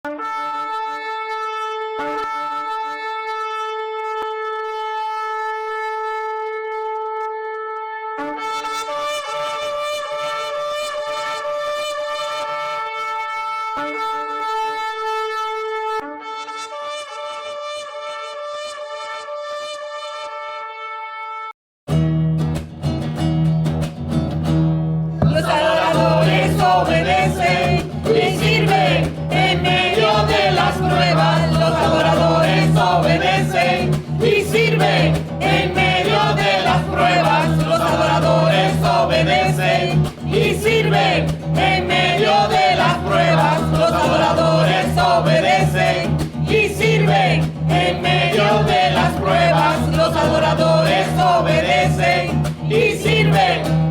Los adoradores obedecen y sirven en medio de las pruebas. Los adoradores obedecen y sirven en medio de las pruebas. Los adoradores obedecen y sirven en medio de las pruebas. Los adoradores obedecen y sirven en medio de las pruebas. Los adoradores obedecen y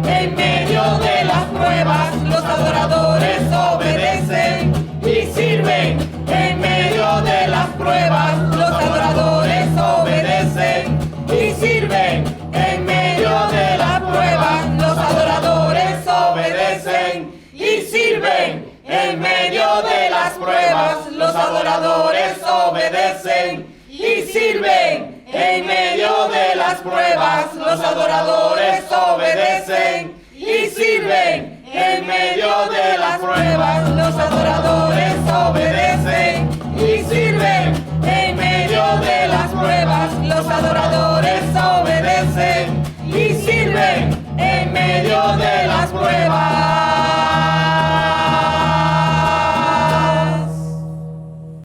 sirven en medio de las pruebas. Los adoradores obedecen y sirven en medio de las pruebas. Los adoradores obedecen y sirven en medio de las pruebas. Los adoradores obedecen y sirven en medio de las pruebas. Los adoradores obedecen y sirven en medio de las pruebas. Los adoradores obedecen y sirven en medio de las pruebas. Los adoradores obedecen y sirven en medio de las pruebas. Los adoradores obedecen y sirven en medio de las pruebas.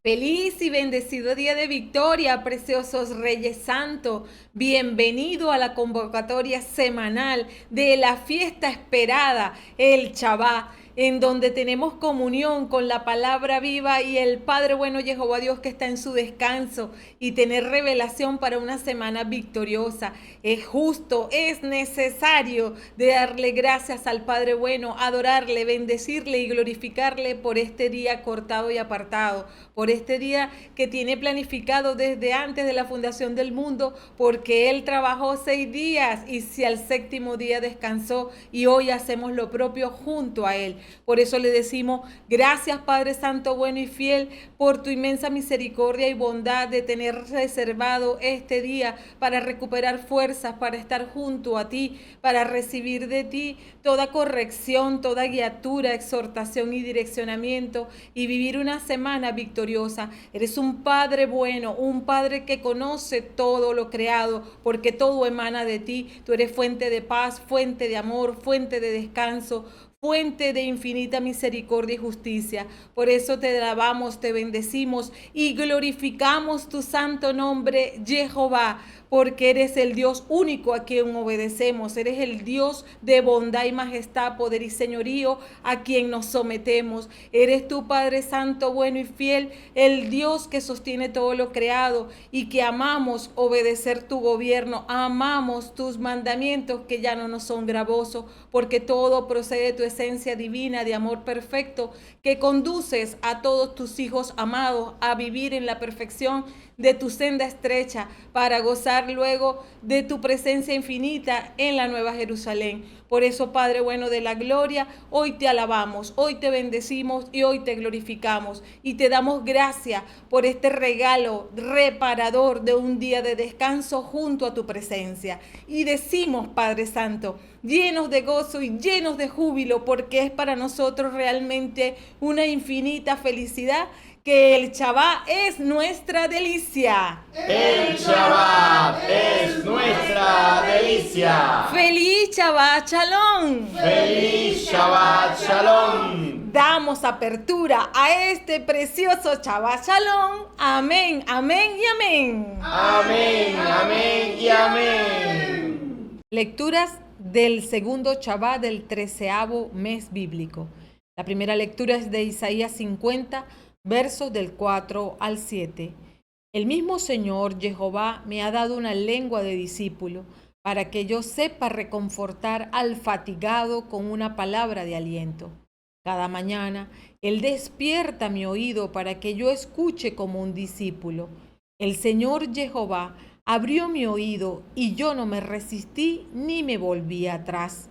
Feliz y bendecido día de victoria, preciosos Reyes Santos. Bienvenido a la convocatoria semanal de la fiesta esperada, el Shabbat, en donde tenemos comunión con la palabra viva y el Padre bueno Jehová Dios que está en su descanso, y tener revelación para una semana victoriosa. Es justo, es necesario de darle gracias al Padre bueno, adorarle, bendecirle y glorificarle por este día cortado y apartado, por este día que tiene planificado desde antes de la fundación del mundo, porque Él trabajó 6 días y si al 7º día descansó, y hoy hacemos lo propio junto a Él. Por eso le decimos gracias, Padre Santo, bueno y fiel, por tu inmensa misericordia y bondad de tener reservado este día para recuperar fuerzas, para estar junto a ti, para recibir de ti toda corrección, toda guiatura, exhortación y direccionamiento, y vivir una semana victoriosa. Eres un Padre bueno, un Padre que conoce todo lo creado, porque todo emana de ti. Tú eres fuente de paz, fuente de amor, fuente de descanso, fuente de infinita misericordia y justicia. Por eso te alabamos, te bendecimos y glorificamos tu santo nombre, Jehová, porque eres el Dios único a quien obedecemos. Eres el Dios de bondad y majestad, poder y señorío a quien nos sometemos. Eres tú, Padre Santo, bueno y fiel, el Dios que sostiene todo lo creado y que amamos obedecer tu gobierno. Amamos tus mandamientos que ya no nos son gravosos, porque todo procede de tu esencia divina de amor perfecto, que conduces a todos tus hijos amados a vivir en la perfección de tu senda estrecha, para gozar luego de tu presencia infinita en la Nueva Jerusalén. Por eso, Padre bueno de la gloria, hoy te alabamos, hoy te bendecimos y hoy te glorificamos, y te damos gracias por este regalo reparador de un día de descanso junto a tu presencia. Y decimos, Padre Santo, llenos de gozo y llenos de júbilo, porque es para nosotros realmente una infinita felicidad que el Shabbat es nuestra delicia. El Shabbat es nuestra delicia. ¡Feliz Shabbat Shalom! ¡Feliz Shabbat Shalom! Damos apertura a este precioso Shabbat Shalom. Amén, amén y amén. Amén, amén y amén. Lecturas del segundo Shabbat del 13º mes bíblico. La primera lectura es de Isaías 50, versos del 4 al 7. El mismo Señor Jehová me ha dado una lengua de discípulo, para que yo sepa reconfortar al fatigado con una palabra de aliento. Cada mañana Él despierta mi oído para que yo escuche como un discípulo. El Señor Jehová abrió mi oído y yo no me resistí ni me volví atrás.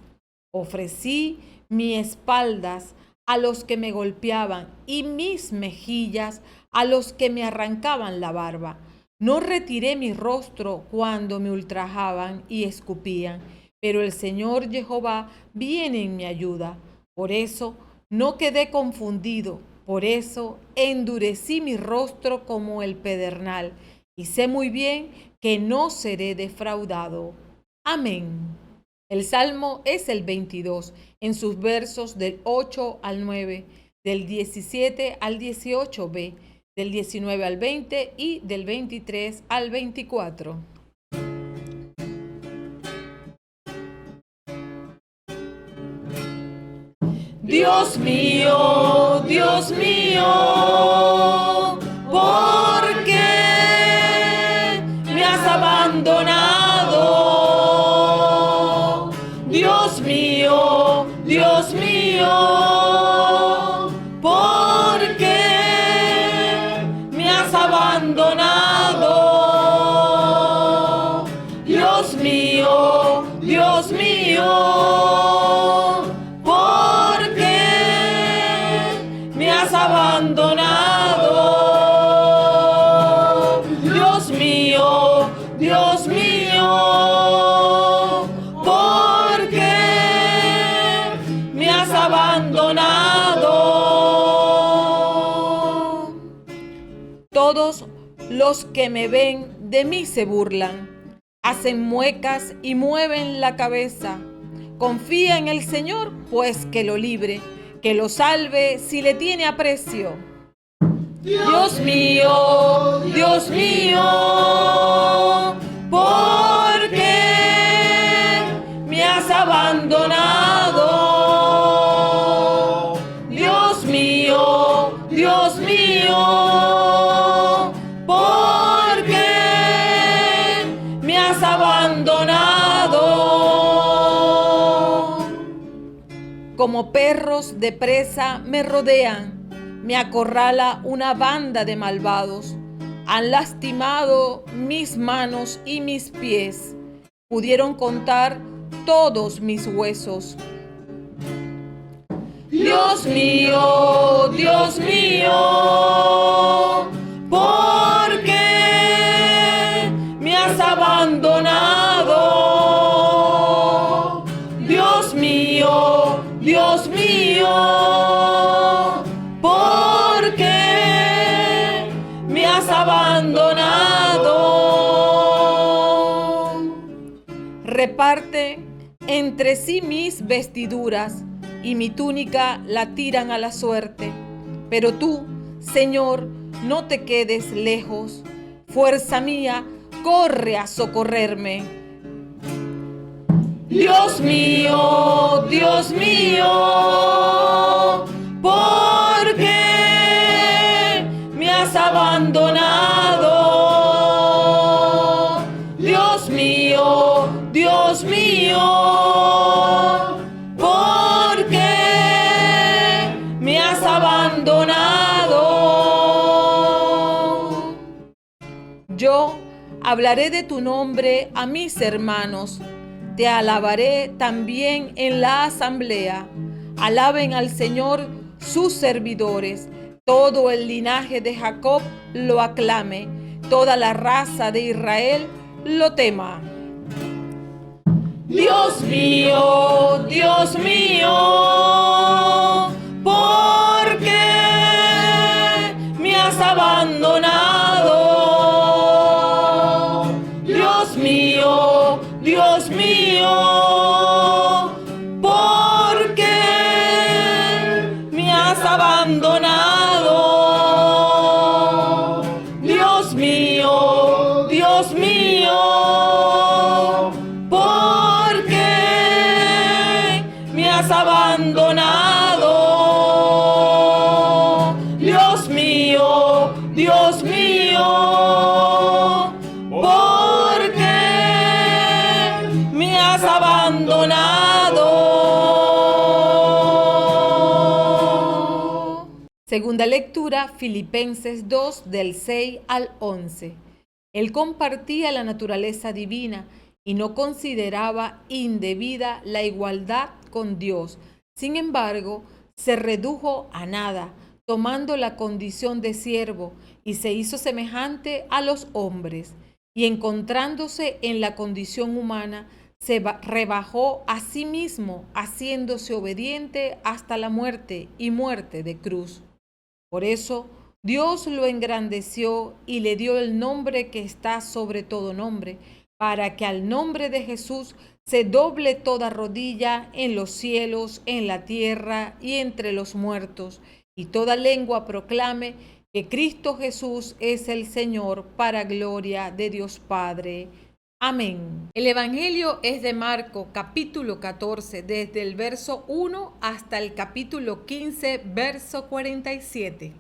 Ofrecí mis espaldas a los que me golpeaban y mis mejillas a los que me arrancaban la barba. No retiré mi rostro cuando me ultrajaban y escupían, pero el Señor Jehová viene en mi ayuda. Por eso no quedé confundido, por eso endurecí mi rostro como el pedernal, y sé muy bien que no seré defraudado. Amén. El salmo es el 22, en sus versos del 8 al 9, del 17 al 18b, del 19 al 20 y del 23 al 24. Dios mío, ¿por qué me has abandonado? Dios mío, ¿por qué me has abandonado? Dios mío, abandonado. Dios mío, ¿por qué me has abandonado? Todos los que me ven de mí se burlan, hacen muecas y mueven la cabeza. Confía en el Señor, pues que lo libre, que lo salve si le tiene aprecio. Dios mío, ¿por qué me has abandonado? Dios mío, ¿por qué me has abandonado? Como perros de presa me rodean, me acorrala una banda de malvados. Han lastimado mis manos y mis pies. Pudieron contar todos mis huesos. Dios mío, ¿por qué me has abandonado? Dios mío, ¿por qué me has abandonado? Reparte entre sí mis vestiduras y mi túnica la tiran a la suerte. Pero tú, Señor, no te quedes lejos. Fuerza mía, corre a socorrerme. Dios mío, ¿por qué me has abandonado? Dios mío, ¿por qué me has abandonado? Yo hablaré de tu nombre a mis hermanos. Te alabaré también en la asamblea. Alaben al Señor sus servidores. Todo el linaje de Jacob lo aclame. Toda la raza de Israel lo tema. Dios mío, ¿por qué me has abandonado? Dios mío, ¿por qué me has abandonado? Dios mío, ¿por qué me has abandonado? Dios mío, ¿por qué me has abandonado? Segunda lectura, Filipenses 2, del 6 al 11. Él compartía la naturaleza divina y no consideraba indebida la igualdad con Dios. Sin embargo, se redujo a nada, tomando la condición de siervo, y se hizo semejante a los hombres, y encontrándose en la condición humana, rebajó a sí mismo, haciéndose obediente hasta la muerte y muerte de cruz. Por eso Dios lo engrandeció y le dio el nombre que está sobre todo nombre, para que al nombre de Jesús se doble toda rodilla en los cielos, en la tierra y entre los muertos, y toda lengua proclame que Cristo Jesús es el Señor, para gloria de Dios Padre. Amén. El Evangelio es de Marco, capítulo 14, desde el verso 1 hasta el capítulo 15, verso 47.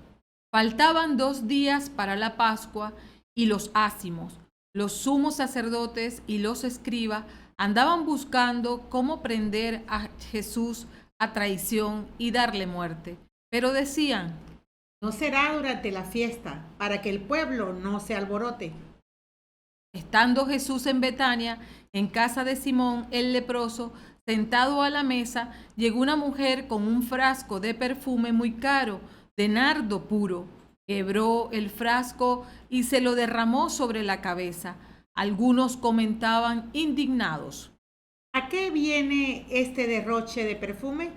Faltaban 2 días para la Pascua y los ácimos. Los sumos sacerdotes y los escribas andaban buscando cómo prender a Jesús a traición y darle muerte. Pero decían: no será durante la fiesta, para que el pueblo no se alborote. Estando Jesús en Betania, en casa de Simón el leproso, sentado a la mesa, llegó una mujer con un frasco de perfume muy caro, de nardo puro. Quebró el frasco y se lo derramó sobre la cabeza. Algunos comentaban indignados: ¿A qué viene este derroche de perfume?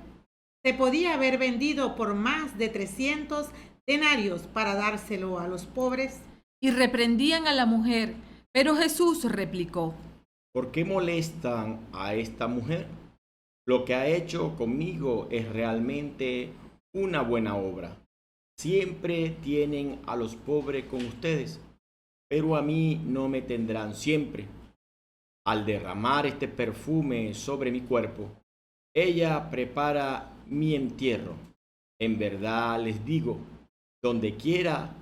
Se podía haber vendido por más de 300 denarios para dárselo a los pobres. Y reprendían a la mujer, pero Jesús replicó: ¿Por qué molestan a esta mujer? Lo que ha hecho conmigo es realmente una buena obra. Siempre tienen a los pobres con ustedes, pero a mí no me tendrán siempre. Al derramar este perfume sobre mi cuerpo, ella prepara mi entierro. En verdad les digo, donde quiera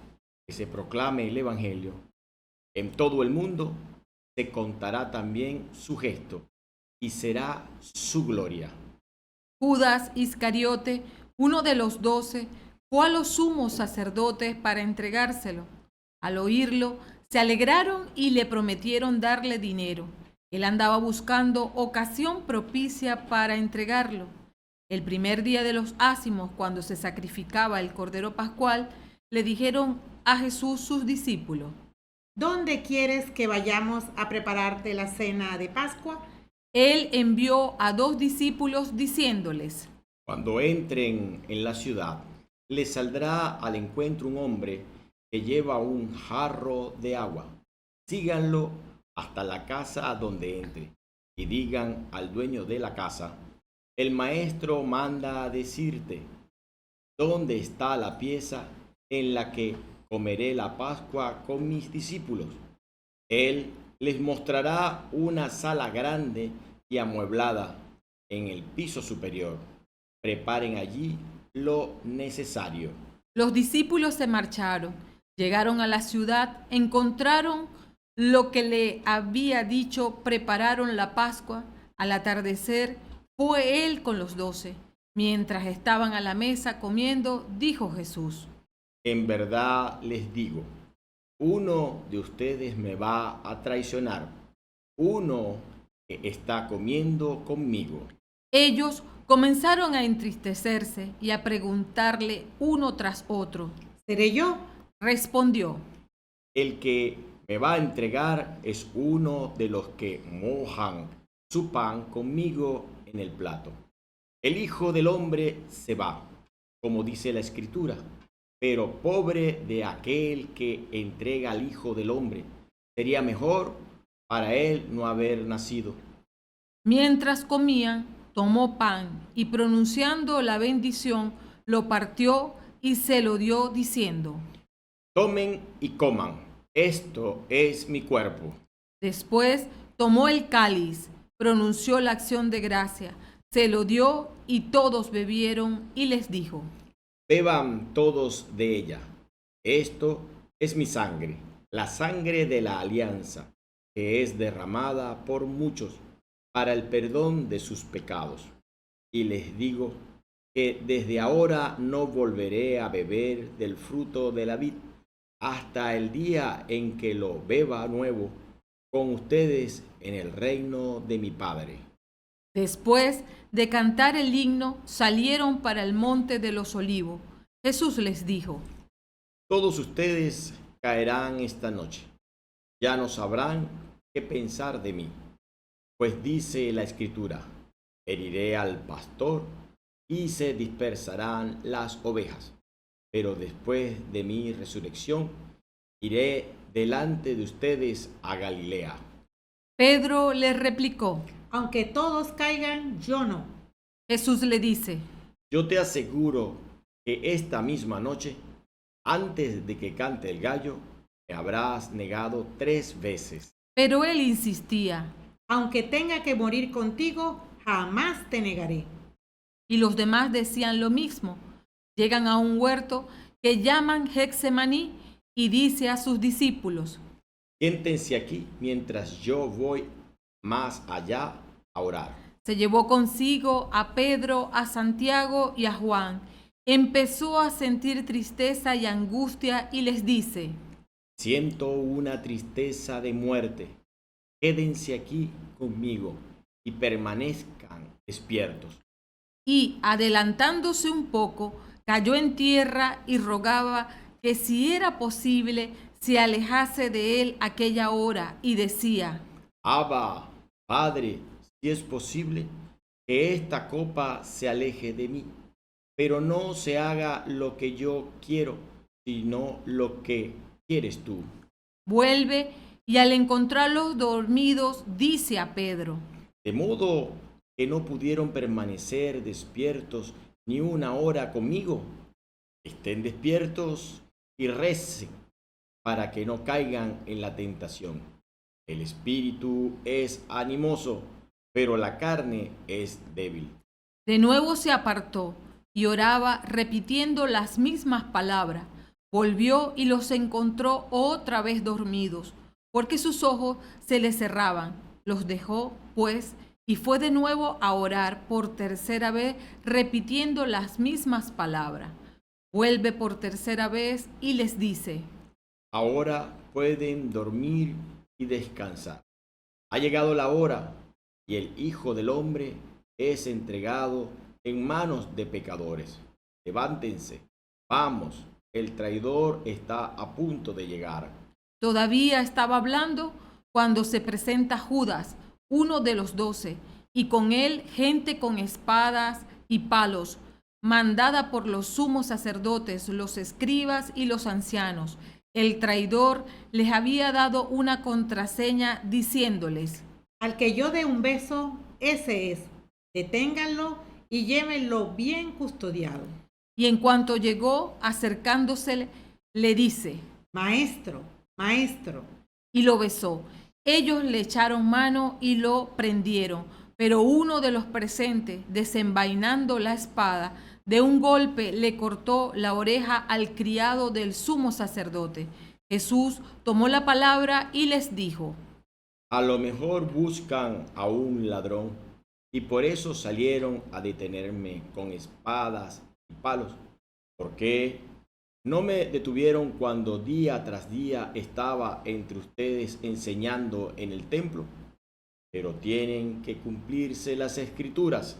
que se proclame el Evangelio, en todo el mundo se contará también su gesto y será su gloria. Judas Iscariote, uno de los 12, fue a los sumos sacerdotes para entregárselo. Al oírlo, se alegraron y le prometieron darle dinero. Él andaba buscando ocasión propicia para entregarlo. El primer día de los ácimos, cuando se sacrificaba el cordero pascual, le dijeron a Jesús sus discípulos: ¿Dónde quieres que vayamos a prepararte la cena de Pascua? Él envió a 2 discípulos diciéndoles: Cuando entren en la ciudad, les saldrá al encuentro un hombre que lleva un jarro de agua. Síganlo hasta la casa donde entre y digan al dueño de la casa: el maestro manda a decirte, ¿dónde está la pieza en la que comeré la Pascua con mis discípulos? Él les mostrará una sala grande y amueblada en el piso superior. Preparen allí lo necesario. Los discípulos se marcharon, llegaron a la ciudad, encontraron lo que le había dicho, prepararon la Pascua. Al atardecer fue él con los 12. Mientras estaban a la mesa comiendo, dijo Jesús: En verdad les digo, uno de ustedes me va a traicionar, uno que está comiendo conmigo. Ellos comenzaron a entristecerse y a preguntarle uno tras otro. ¿Seré yo? Respondió: El que me va a entregar es uno de los que mojan su pan conmigo en el plato. El Hijo del Hombre se va, como dice la Escritura, pero pobre de aquel que entrega al Hijo del Hombre. Sería mejor para él no haber nacido. Mientras comían, tomó pan y pronunciando la bendición, lo partió y se lo dio diciendo: Tomen y coman, esto es mi cuerpo. Después tomó el cáliz, pronunció la acción de gracia, se lo dio y todos bebieron, y les dijo: Beban todos de ella. Esto es mi sangre, la sangre de la alianza, que es derramada por muchos para el perdón de sus pecados. Y les digo que desde ahora no volveré a beber del fruto de la vid hasta el día en que lo beba nuevo con ustedes en el reino de mi Padre. Después de cantar el himno, salieron para el monte de los Olivos. Jesús les dijo: Todos ustedes caerán esta noche. Ya no sabrán qué pensar de mí. Pues dice la Escritura: heriré al pastor y se dispersarán las ovejas. Pero después de mi resurrección, iré delante de ustedes a Galilea. Pedro les replicó. Aunque todos caigan, yo no. Jesús le dice: Yo te aseguro que esta misma noche, antes de que cante el gallo, me habrás negado 3 veces. Pero él insistía. Aunque tenga que morir contigo, jamás te negaré. Y los demás decían lo mismo. Llegan a un huerto que llaman Getsemaní y dice a sus discípulos: Siéntense aquí mientras yo voy más allá a orar. Se llevó consigo a Pedro, a Santiago y a Juan. Empezó a sentir tristeza y angustia y les dice: Siento una tristeza de muerte. Quédense aquí conmigo y permanezcan despiertos. Y adelantándose un poco, cayó en tierra y rogaba que si era posible se alejase de él aquella hora, y decía: Abba, Padre, si es posible, que esta copa se aleje de mí, pero no se haga lo que yo quiero, sino lo que quieres tú. Vuelve y al encontrarlos dormidos dice a Pedro: De modo que no pudieron permanecer despiertos ni una hora conmigo. Estén despiertos y recen para que no caigan en la tentación. El espíritu es animoso, pero la carne es débil. De nuevo se apartó y oraba repitiendo las mismas palabras. Volvió y los encontró otra vez dormidos, porque sus ojos se les cerraban. Los dejó, pues, y fue de nuevo a orar por tercera vez, repitiendo las mismas palabras. Vuelve por tercera vez y les dice: Ahora pueden dormir y descansar. Ha llegado la hora y el Hijo del Hombre es entregado en manos de pecadores. Levántense, vamos, el traidor está a punto de llegar. Todavía estaba hablando cuando se presenta Judas, uno de los 12, y con él gente con espadas y palos, mandada por los sumos sacerdotes, los escribas y los ancianos. El traidor les había dado una contraseña diciéndoles: Al que yo dé un beso, ese es. Deténganlo y llévenlo bien custodiado. Y en cuanto llegó, acercándose, le dice: Maestro, maestro. Y lo besó. Ellos le echaron mano y lo prendieron, pero uno de los presentes, desenvainando la espada, de un golpe le cortó la oreja al criado del sumo sacerdote. Jesús tomó la palabra y les dijo: A lo mejor buscan a un ladrón y por eso salieron a detenerme con espadas y palos. ¿Por qué no me detuvieron cuando día tras día estaba entre ustedes enseñando en el templo? Pero tienen que cumplirse las Escrituras.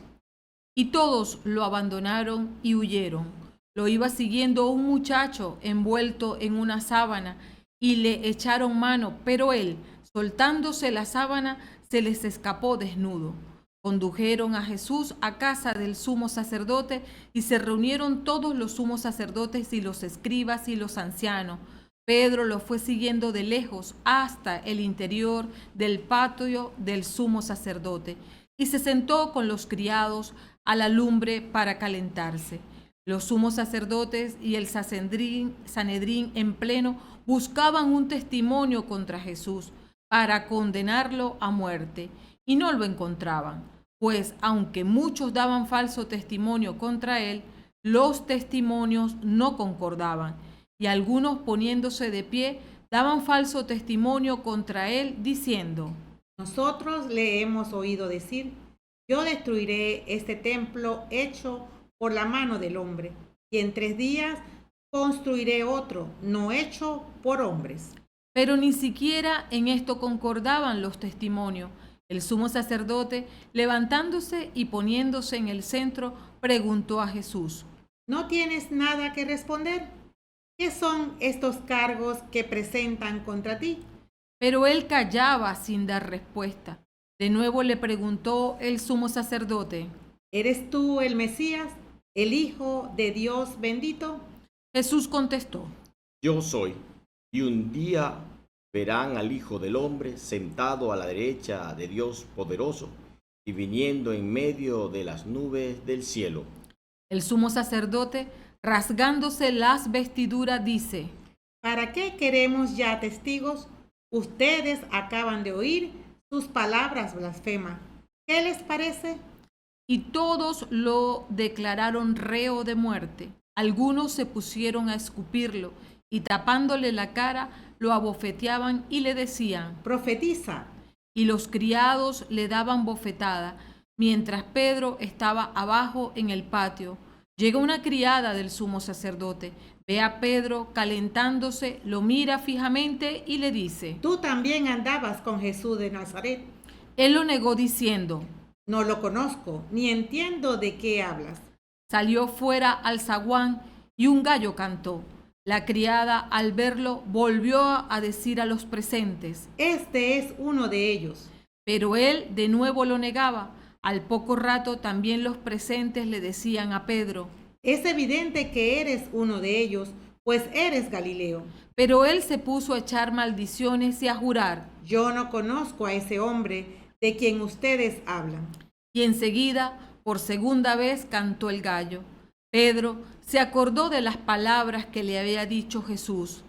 Y todos lo abandonaron y huyeron. Lo iba siguiendo un muchacho envuelto en una sábana y le echaron mano, pero él, soltándose la sábana, se les escapó desnudo. Condujeron a Jesús a casa del sumo sacerdote y se reunieron todos los sumos sacerdotes y los escribas y los ancianos. Pedro lo fue siguiendo de lejos hasta el interior del patio del sumo sacerdote y se sentó con los criados a la lumbre para calentarse. Los sumos sacerdotes y el Sanedrín en pleno buscaban un testimonio contra Jesús para condenarlo a muerte y no lo encontraban, pues aunque muchos daban falso testimonio contra él, los testimonios no concordaban, y algunos poniéndose de pie daban falso testimonio contra él, diciendo: Nosotros le hemos oído decir: Yo destruiré este templo hecho por la mano del hombre, y en 3 días construiré otro, no hecho por hombres. Pero ni siquiera en esto concordaban los testimonios. El sumo sacerdote, levantándose y poniéndose en el centro, preguntó a Jesús: ¿No tienes nada que responder? ¿Qué son estos cargos que presentan contra ti? Pero él callaba sin dar respuesta. De nuevo le preguntó el sumo sacerdote. ¿Eres tú el Mesías, el Hijo de Dios bendito? Jesús contestó: Yo soy, y un día verán al Hijo del Hombre sentado a la derecha de Dios poderoso y viniendo en medio de las nubes del cielo. El sumo sacerdote, rasgándose las vestiduras, dice: ¿Para qué queremos ya testigos? Ustedes acaban de oír sus palabras blasfemas. ¿Qué les parece? Y todos lo declararon reo de muerte. Algunos se pusieron a escupirlo y tapándole la cara lo abofeteaban y le decían: Profetiza. Y los criados le daban bofetada, mientras Pedro estaba abajo en el patio. Llega una criada del sumo sacerdote, ve a Pedro calentándose, lo mira fijamente y le dice: Tú también andabas con Jesús de Nazaret. Él lo negó diciendo: No lo conozco, ni entiendo de qué hablas. Salió fuera al zaguán y un gallo cantó. La criada, al verlo, volvió a decir a los presentes: Este es uno de ellos. Pero él de nuevo lo negaba. Al poco rato también los presentes le decían a Pedro: Es evidente que eres uno de ellos, pues eres Galileo. Pero él se puso a echar maldiciones y a jurar. Yo no conozco a ese hombre de quien ustedes hablan. Y enseguida, por segunda vez, cantó el gallo. Pedro se acordó de las palabras que le había dicho Jesús: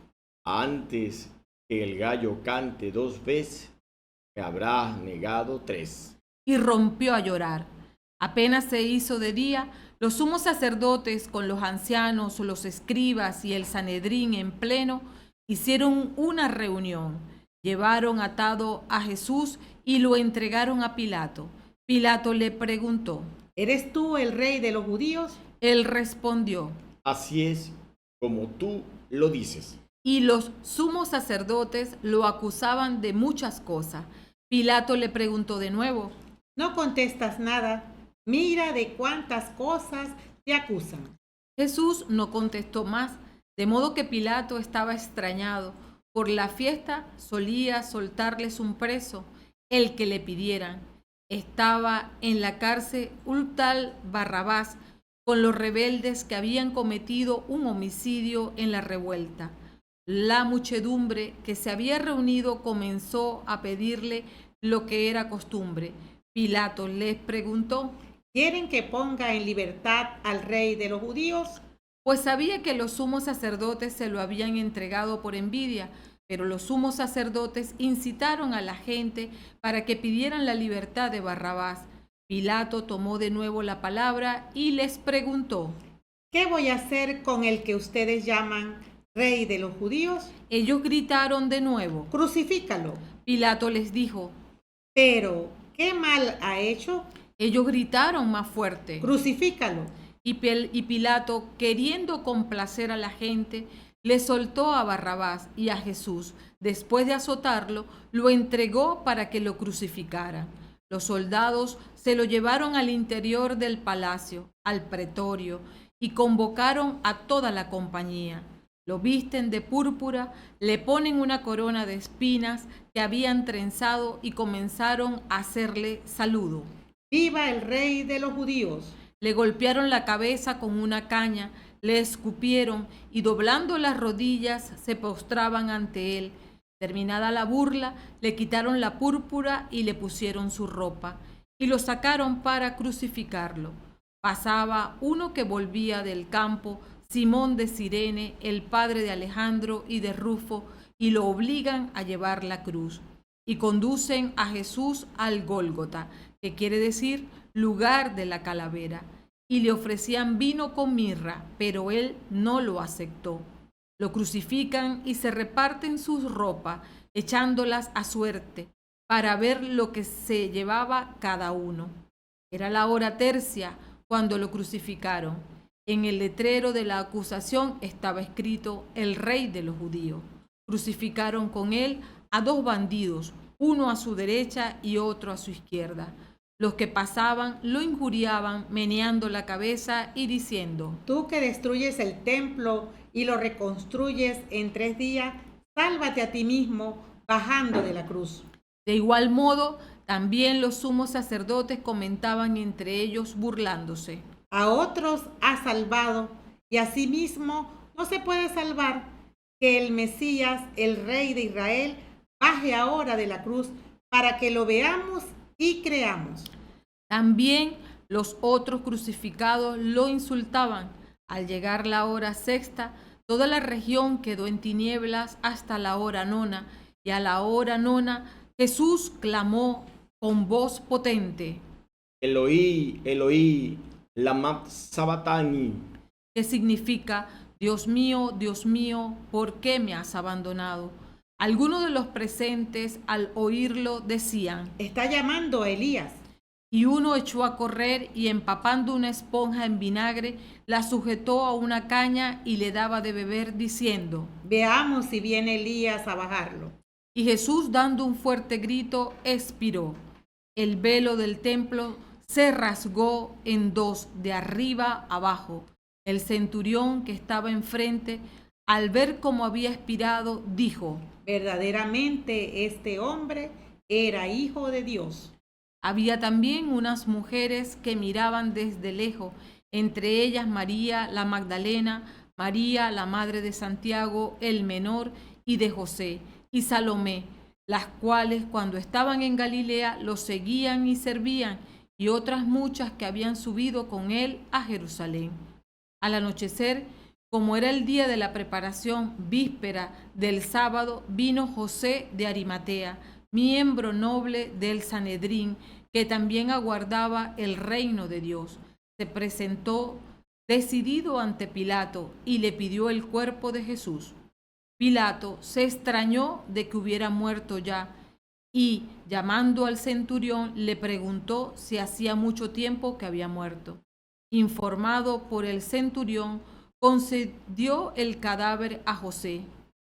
Antes que el gallo cante 2 veces, me habrás negado 3. Y rompió a llorar. Apenas se hizo de día, los sumos sacerdotes con los ancianos, los escribas y el Sanedrín en pleno hicieron una reunión. Llevaron atado a Jesús y lo entregaron a Pilato. Pilato le preguntó: ¿Eres tú el rey de los judíos? Él respondió: Así es como tú lo dices. Y los sumos sacerdotes lo acusaban de muchas cosas. Pilato le preguntó de nuevo: No contestas nada. Mira de cuántas cosas te acusan. Jesús no contestó más, de modo que Pilato estaba extrañado. Por la fiesta solía soltarles un preso, el que le pidieran. Estaba en la cárcel un tal Barrabás con los rebeldes que habían cometido un homicidio en la revuelta. La muchedumbre que se había reunido comenzó a pedirle lo que era costumbre. Pilato les preguntó: ¿Quieren que ponga en libertad al rey de los judíos? Pues sabía que los sumos sacerdotes se lo habían entregado por envidia, pero los sumos sacerdotes incitaron a la gente para que pidieran la libertad de Barrabás. Pilato tomó de nuevo la palabra y les preguntó: ¿Qué voy a hacer con el que ustedes llaman rey de los judíos? Ellos gritaron de nuevo. Crucifícalo. Pilato les dijo. Pero, ¿qué mal ha hecho? Ellos gritaron más fuerte. Crucifícalo. Y Pilato, queriendo complacer a la gente, le soltó a Barrabás y a Jesús. Después de azotarlo, lo entregó para que lo crucificaran. Los soldados se lo llevaron al interior del palacio, al pretorio, y convocaron a toda la compañía. Lo visten de púrpura, le ponen una corona de espinas que habían trenzado y comenzaron a hacerle saludo. ¡Viva el rey de los judíos! Le golpearon la cabeza con una caña, le escupieron y doblando las rodillas se postraban ante él. Terminada la burla, le quitaron la púrpura y le pusieron su ropa y lo sacaron para crucificarlo. Pasaba uno que volvía del campo, Simón de Cirene, el padre de Alejandro y de Rufo, y lo obligan a llevar la cruz. Y conducen a Jesús al Gólgota, que quiere decir lugar de la calavera, y le ofrecían vino con mirra, pero él no lo aceptó. Lo crucifican y se reparten sus ropas, echándolas a suerte, para ver lo que se llevaba cada uno. Era la hora tercia cuando lo crucificaron. En el letrero de la acusación estaba escrito: el rey de los judíos. Crucificaron con él a 2 bandidos, uno a su derecha y otro a su izquierda. Los que pasaban lo injuriaban, meneando la cabeza y diciendo: Tú que destruyes el templo y lo reconstruyes en 3 días, sálvate a ti mismo bajando de la cruz. De igual modo, también los sumos sacerdotes comentaban entre ellos burlándose. A otros ha salvado y a sí mismo no se puede salvar. Que el Mesías, el Rey de Israel, baje ahora de la cruz para que lo veamos y creamos. También los otros crucificados lo insultaban. Al llegar la hora sexta, toda la región quedó en tinieblas hasta la hora nona, y a la hora nona Jesús clamó con voz potente: Eloí, Eloí, lama sabactani, que significa: Dios mío, ¿por qué me has abandonado? Algunos de los presentes al oírlo decían: Está llamando a Elías. Y uno echó a correr y empapando una esponja en vinagre, la sujetó a una caña y le daba de beber, diciendo: Veamos si viene Elías a bajarlo. Y Jesús, dando un fuerte grito, expiró. El velo del templo se rasgó en dos, de arriba abajo. El centurión que estaba enfrente, al ver cómo había expirado, dijo: Verdaderamente este hombre era hijo de Dios. Había también unas mujeres que miraban desde lejos, entre ellas María la Magdalena, María la madre de Santiago el menor y de José, y Salomé, las cuales cuando estaban en Galilea lo seguían y servían, y otras muchas que habían subido con él a Jerusalén. Al anochecer, como era el día de la preparación, víspera del sábado, vino José de Arimatea, miembro noble del Sanedrín, que también aguardaba el reino de Dios. Se presentó decidido ante Pilato y le pidió el cuerpo de Jesús. Pilato se extrañó de que hubiera muerto ya y, llamando al centurión, le preguntó si hacía mucho tiempo que había muerto. Informado por el centurión, concedió el cadáver a José.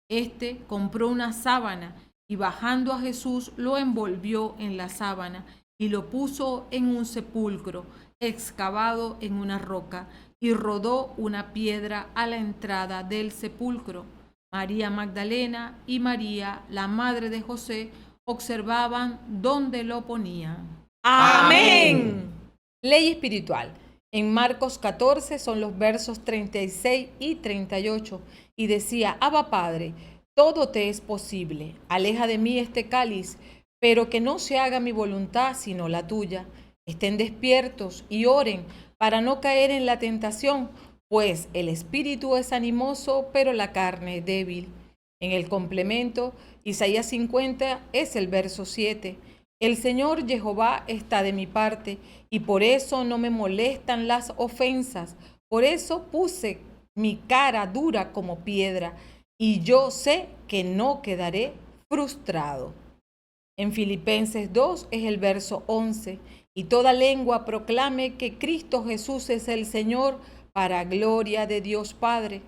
Este compró una sábana y, bajando a Jesús, lo envolvió en la sábana y lo puso en un sepulcro excavado en una roca y rodó una piedra a la entrada del sepulcro. María Magdalena y María, la madre de José, observaban dónde lo ponían. Amén. Ley espiritual. En Marcos 14 son los versos 36 y 38. Y decía: Abba Padre, todo te es posible. Aleja de mí este cáliz, pero que no se haga mi voluntad sino la tuya. Estén despiertos y oren para no caer en la tentación, pues el espíritu es animoso, pero la carne débil. En el complemento, Isaías 50 es el verso 7. El Señor Jehová está de mi parte, y por eso no me molestan las ofensas. Por eso puse mi cara dura como piedra, y yo sé que no quedaré frustrado. En Filipenses 2 es el verso 11. Y toda lengua proclame que Cristo Jesús es el Señor, para gloria de Dios Padre.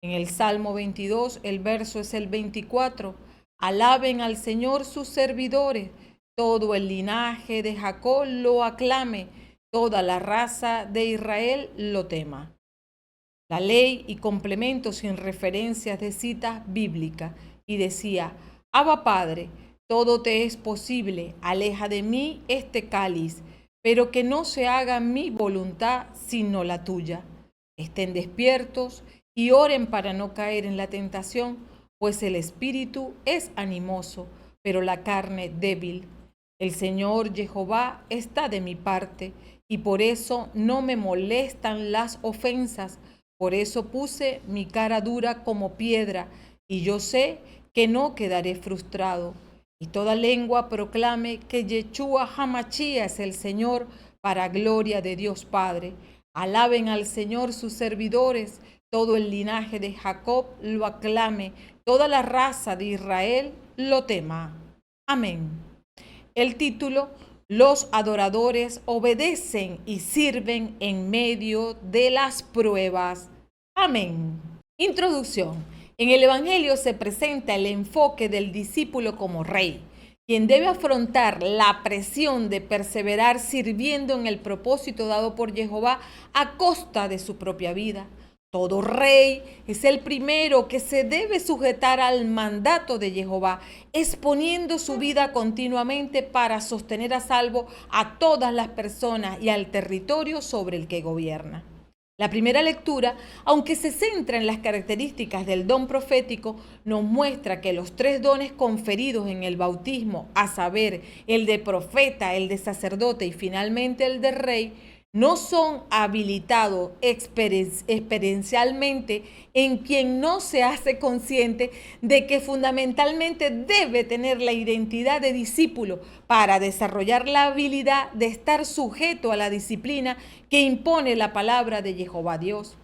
En el Salmo 22 el verso es el 24. Alaben al Señor sus servidores, todo el linaje de Jacob lo aclame, toda la raza de Israel lo tema. La ley y complemento sin referencias de citas bíblicas, y decía: Abba Padre, todo te es posible, aleja de mí este cáliz, pero que no se haga mi voluntad sino la tuya. Estén despiertos y oren para no caer en la tentación, pues el espíritu es animoso, pero la carne débil. El Señor Jehová está de mi parte, y por eso no me molestan las ofensas. Por eso puse mi cara dura como piedra, y yo sé que no quedaré frustrado. Y toda lengua proclame que Yeshua HaMashiach es el Señor, para gloria de Dios Padre. Alaben al Señor sus servidores, todo el linaje de Jacob lo aclame, toda la raza de Israel lo tema. Amén. El título: Los adoradores obedecen y sirven en medio de las pruebas. Amén. Introducción. En el Evangelio se presenta el enfoque del discípulo como rey, quien debe afrontar la presión de perseverar sirviendo en el propósito dado por Jehová a costa de su propia vida. Todo rey es el primero que se debe sujetar al mandato de Jehová, exponiendo su vida continuamente para sostener a salvo a todas las personas y al territorio sobre el que gobierna. La primera lectura, aunque se centra en las características del don profético, nos muestra que los 3 dones conferidos en el bautismo, a saber, el de profeta, el de sacerdote y finalmente el de rey, no son habilitados experiencialmente en quien no se hace consciente de que fundamentalmente debe tener la identidad de discípulo para desarrollar la habilidad de estar sujeto a la disciplina que impone la palabra de Jehová Dios.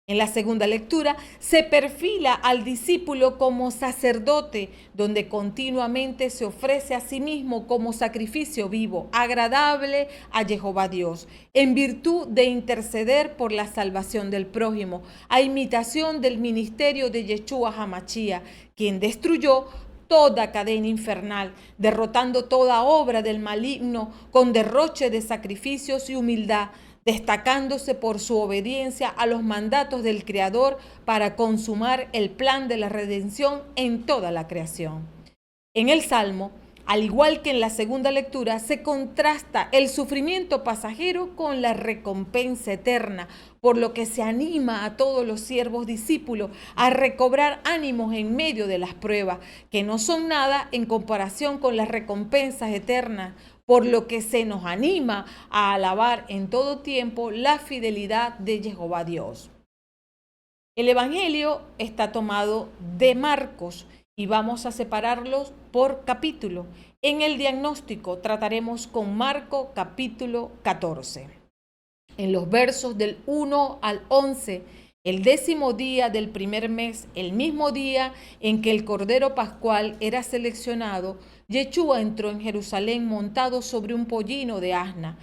En la segunda lectura se perfila al discípulo como sacerdote, donde continuamente se ofrece a sí mismo como sacrificio vivo, agradable a Jehová Dios, en virtud de interceder por la salvación del prójimo, a imitación del ministerio de Yeshua HaMashiach, quien destruyó toda cadena infernal, derrotando toda obra del maligno con derroche de sacrificios y humildad, destacándose por su obediencia a los mandatos del Creador para consumar el plan de la redención en toda la creación. En el Salmo, al igual que en la segunda lectura, se contrasta el sufrimiento pasajero con la recompensa eterna, por lo que se anima a todos los siervos discípulos a recobrar ánimos en medio de las pruebas, que no son nada en comparación con las recompensas eternas, por lo que se nos anima a alabar en todo tiempo la fidelidad de Jehová Dios. El Evangelio está tomado de Marcos y vamos a separarlos por capítulo. En el diagnóstico trataremos con Marcos capítulo 14. En los versos del 1 al 11, el 10º día del primer mes, el mismo día en que el Cordero Pascual era seleccionado, Yeshua entró en Jerusalén montado sobre un pollino de asna.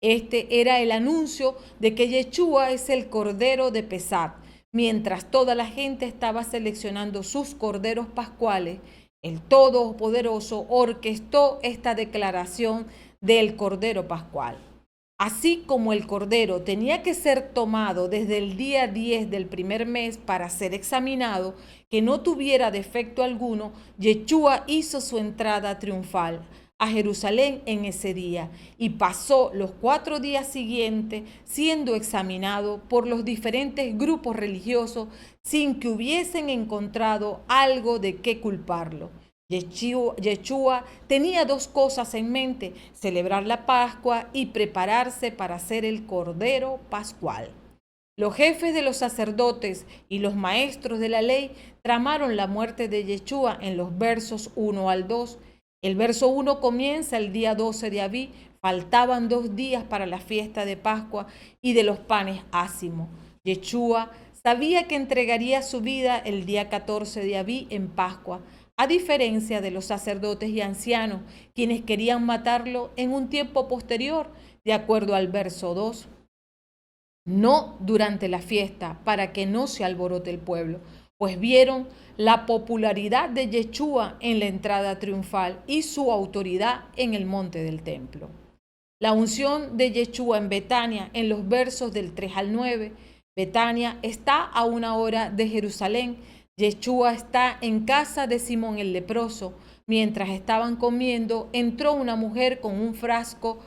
Este era el anuncio de que Yeshua es el Cordero de Pesach. Mientras toda la gente estaba seleccionando sus corderos pascuales, el Todopoderoso orquestó esta declaración del Cordero Pascual. Así como el cordero tenía que ser tomado desde el día 10 del primer mes para ser examinado, que no tuviera defecto alguno, Yeshua hizo su entrada triunfal a Jerusalén en ese día y pasó los 4 días siguientes siendo examinado por los diferentes grupos religiosos sin que hubiesen encontrado algo de qué culparlo. Yeshua tenía 2 cosas en mente: celebrar la Pascua y prepararse para ser el Cordero Pascual. Los jefes de los sacerdotes y los maestros de la ley tramaron la muerte de Yeshua en los versos 1 al 2. El verso 1 comienza el día 12 de Abí, faltaban 2 días para la fiesta de Pascua y de los panes ácimos. Yeshua sabía que entregaría su vida el día 14 de Abí en Pascua, a diferencia de los sacerdotes y ancianos, quienes querían matarlo en un tiempo posterior, de acuerdo al verso 2. No durante la fiesta, para que no se alborote el pueblo, pues vieron la popularidad de Yeshua en la entrada triunfal y su autoridad en el monte del templo. La unción de Yeshua en Betania, en los versos del 3 al 9. Betania está a 1 hora de Jerusalén. Yeshua está en casa de Simón el leproso. Mientras estaban comiendo, entró una mujer con un frasco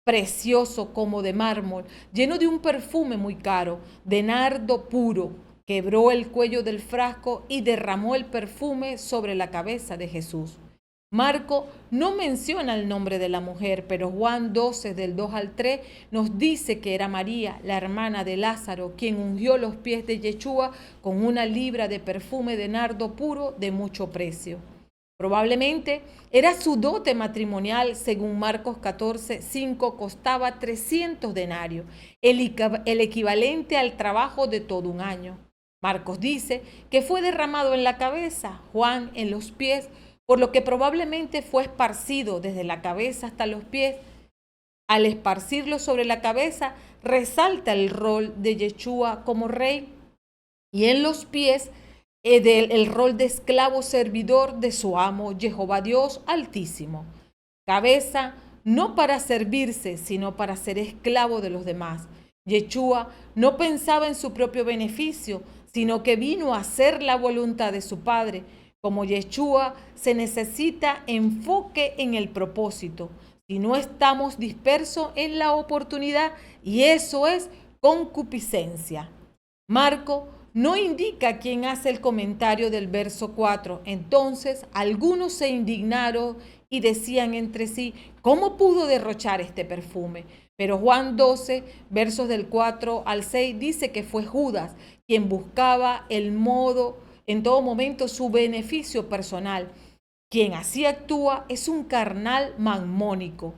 precioso como de mármol, lleno de un perfume muy caro, de nardo puro. Quebró el cuello del frasco y derramó el perfume sobre la cabeza de Jesús. Marco no menciona el nombre de la mujer, pero Juan 12, del 2 al 3, nos dice que era María, la hermana de Lázaro, quien ungió los pies de Yeshua con 1 libra de perfume de nardo puro de mucho precio. Probablemente era su dote matrimonial, según Marcos 14, 5, costaba 300 denarios, el equivalente al trabajo de todo un año. Marcos dice que fue derramado en la cabeza, Juan en los pies, por lo que probablemente fue esparcido desde la cabeza hasta los pies. Al esparcirlo sobre la cabeza, resalta el rol de Yeshua como rey, y en los pies el rol de esclavo servidor de su amo, Jehová Dios Altísimo. Cabeza no para servirse, sino para ser esclavo de los demás. Yeshua no pensaba en su propio beneficio, sino que vino a hacer la voluntad de su Padre. Como Yeshua, se necesita enfoque en el propósito. Si no estamos dispersos en la oportunidad, y eso es concupiscencia. Marco no indica quién hace el comentario del verso 4. Entonces, algunos se indignaron y decían entre sí, ¿cómo pudo derrochar este perfume? Pero Juan 12, versos del 4 al 6, dice que fue Judas quien buscaba en todo momento su beneficio personal. Quien así actúa es un carnal magmónico.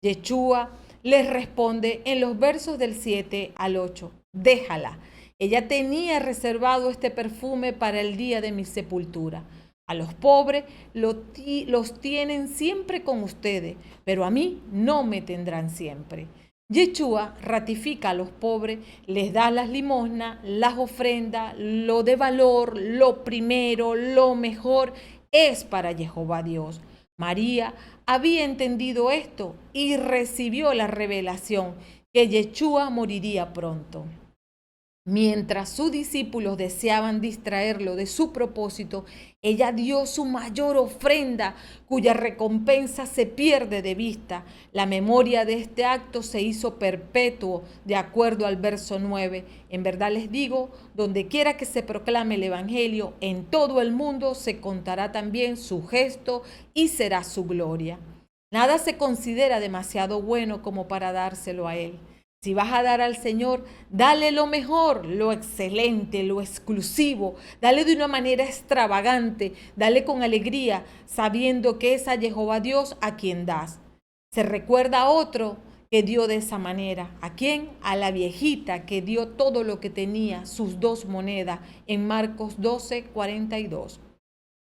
Yeshua les responde en los versos del 7 al 8, déjala. Ella tenía reservado este perfume para el día de mi sepultura. A los pobres los tienen siempre con ustedes, pero a mí no me tendrán siempre. Yeshua ratifica a los pobres, les da las limosnas, las ofrendas, lo de valor, lo primero, lo mejor es para Jehová Dios. María había entendido esto y recibió la revelación que Yeshua moriría pronto. Mientras sus discípulos deseaban distraerlo de su propósito, ella dio su mayor ofrenda, cuya recompensa se pierde de vista. La memoria de este acto se hizo perpetuo, de acuerdo al verso 9. En verdad les digo, donde quiera que se proclame el Evangelio, en todo el mundo se contará también su gesto y será su gloria. Nada se considera demasiado bueno como para dárselo a Él. Si vas a dar al Señor, dale lo mejor, lo excelente, lo exclusivo. Dale de una manera extravagante, dale con alegría, sabiendo que es a Jehová Dios a quien das. Se recuerda a otro que dio de esa manera. ¿A quién? A la viejita que dio todo lo que tenía, sus 2 monedas, en Marcos 12, 42.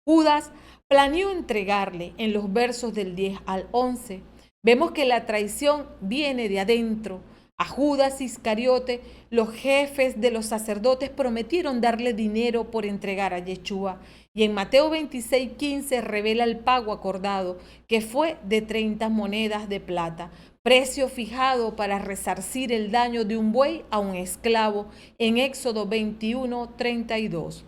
Judas planeó entregarle en los versos del 10 al 11. Vemos que la traición viene de adentro. A Judas Iscariote, los jefes de los sacerdotes prometieron darle dinero por entregar a Yeshua. Y en Mateo 26:15 revela el pago acordado, que fue de 30 monedas de plata, precio fijado para resarcir el daño de un buey a un esclavo, en Éxodo 21:32.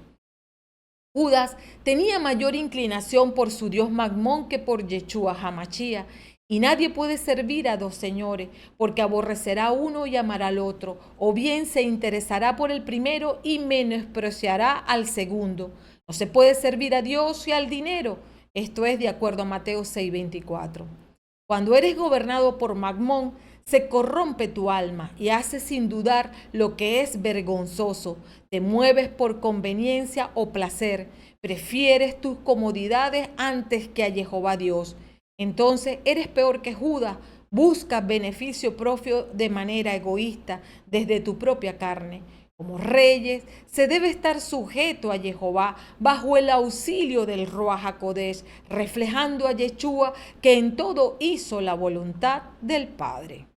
Judas tenía mayor inclinación por su dios Magmón que por Yeshua Hamashia. Y nadie puede servir a 2 señores, porque aborrecerá a uno y amará al otro, o bien se interesará por el primero y menospreciará al segundo. No se puede servir a Dios y al dinero. Esto es de acuerdo a Mateo 6:24. Cuando eres gobernado por Magmón, se corrompe tu alma y haces sin dudar lo que es vergonzoso. Te mueves por conveniencia o placer. Prefieres tus comodidades antes que a Jehová Dios. Entonces eres peor que Judas, buscas beneficio propio de manera egoísta desde tu propia carne. Como reyes, se debe estar sujeto a Jehová bajo el auxilio del Ruach HaKodesh, reflejando a Yeshua que en todo hizo la voluntad del Padre.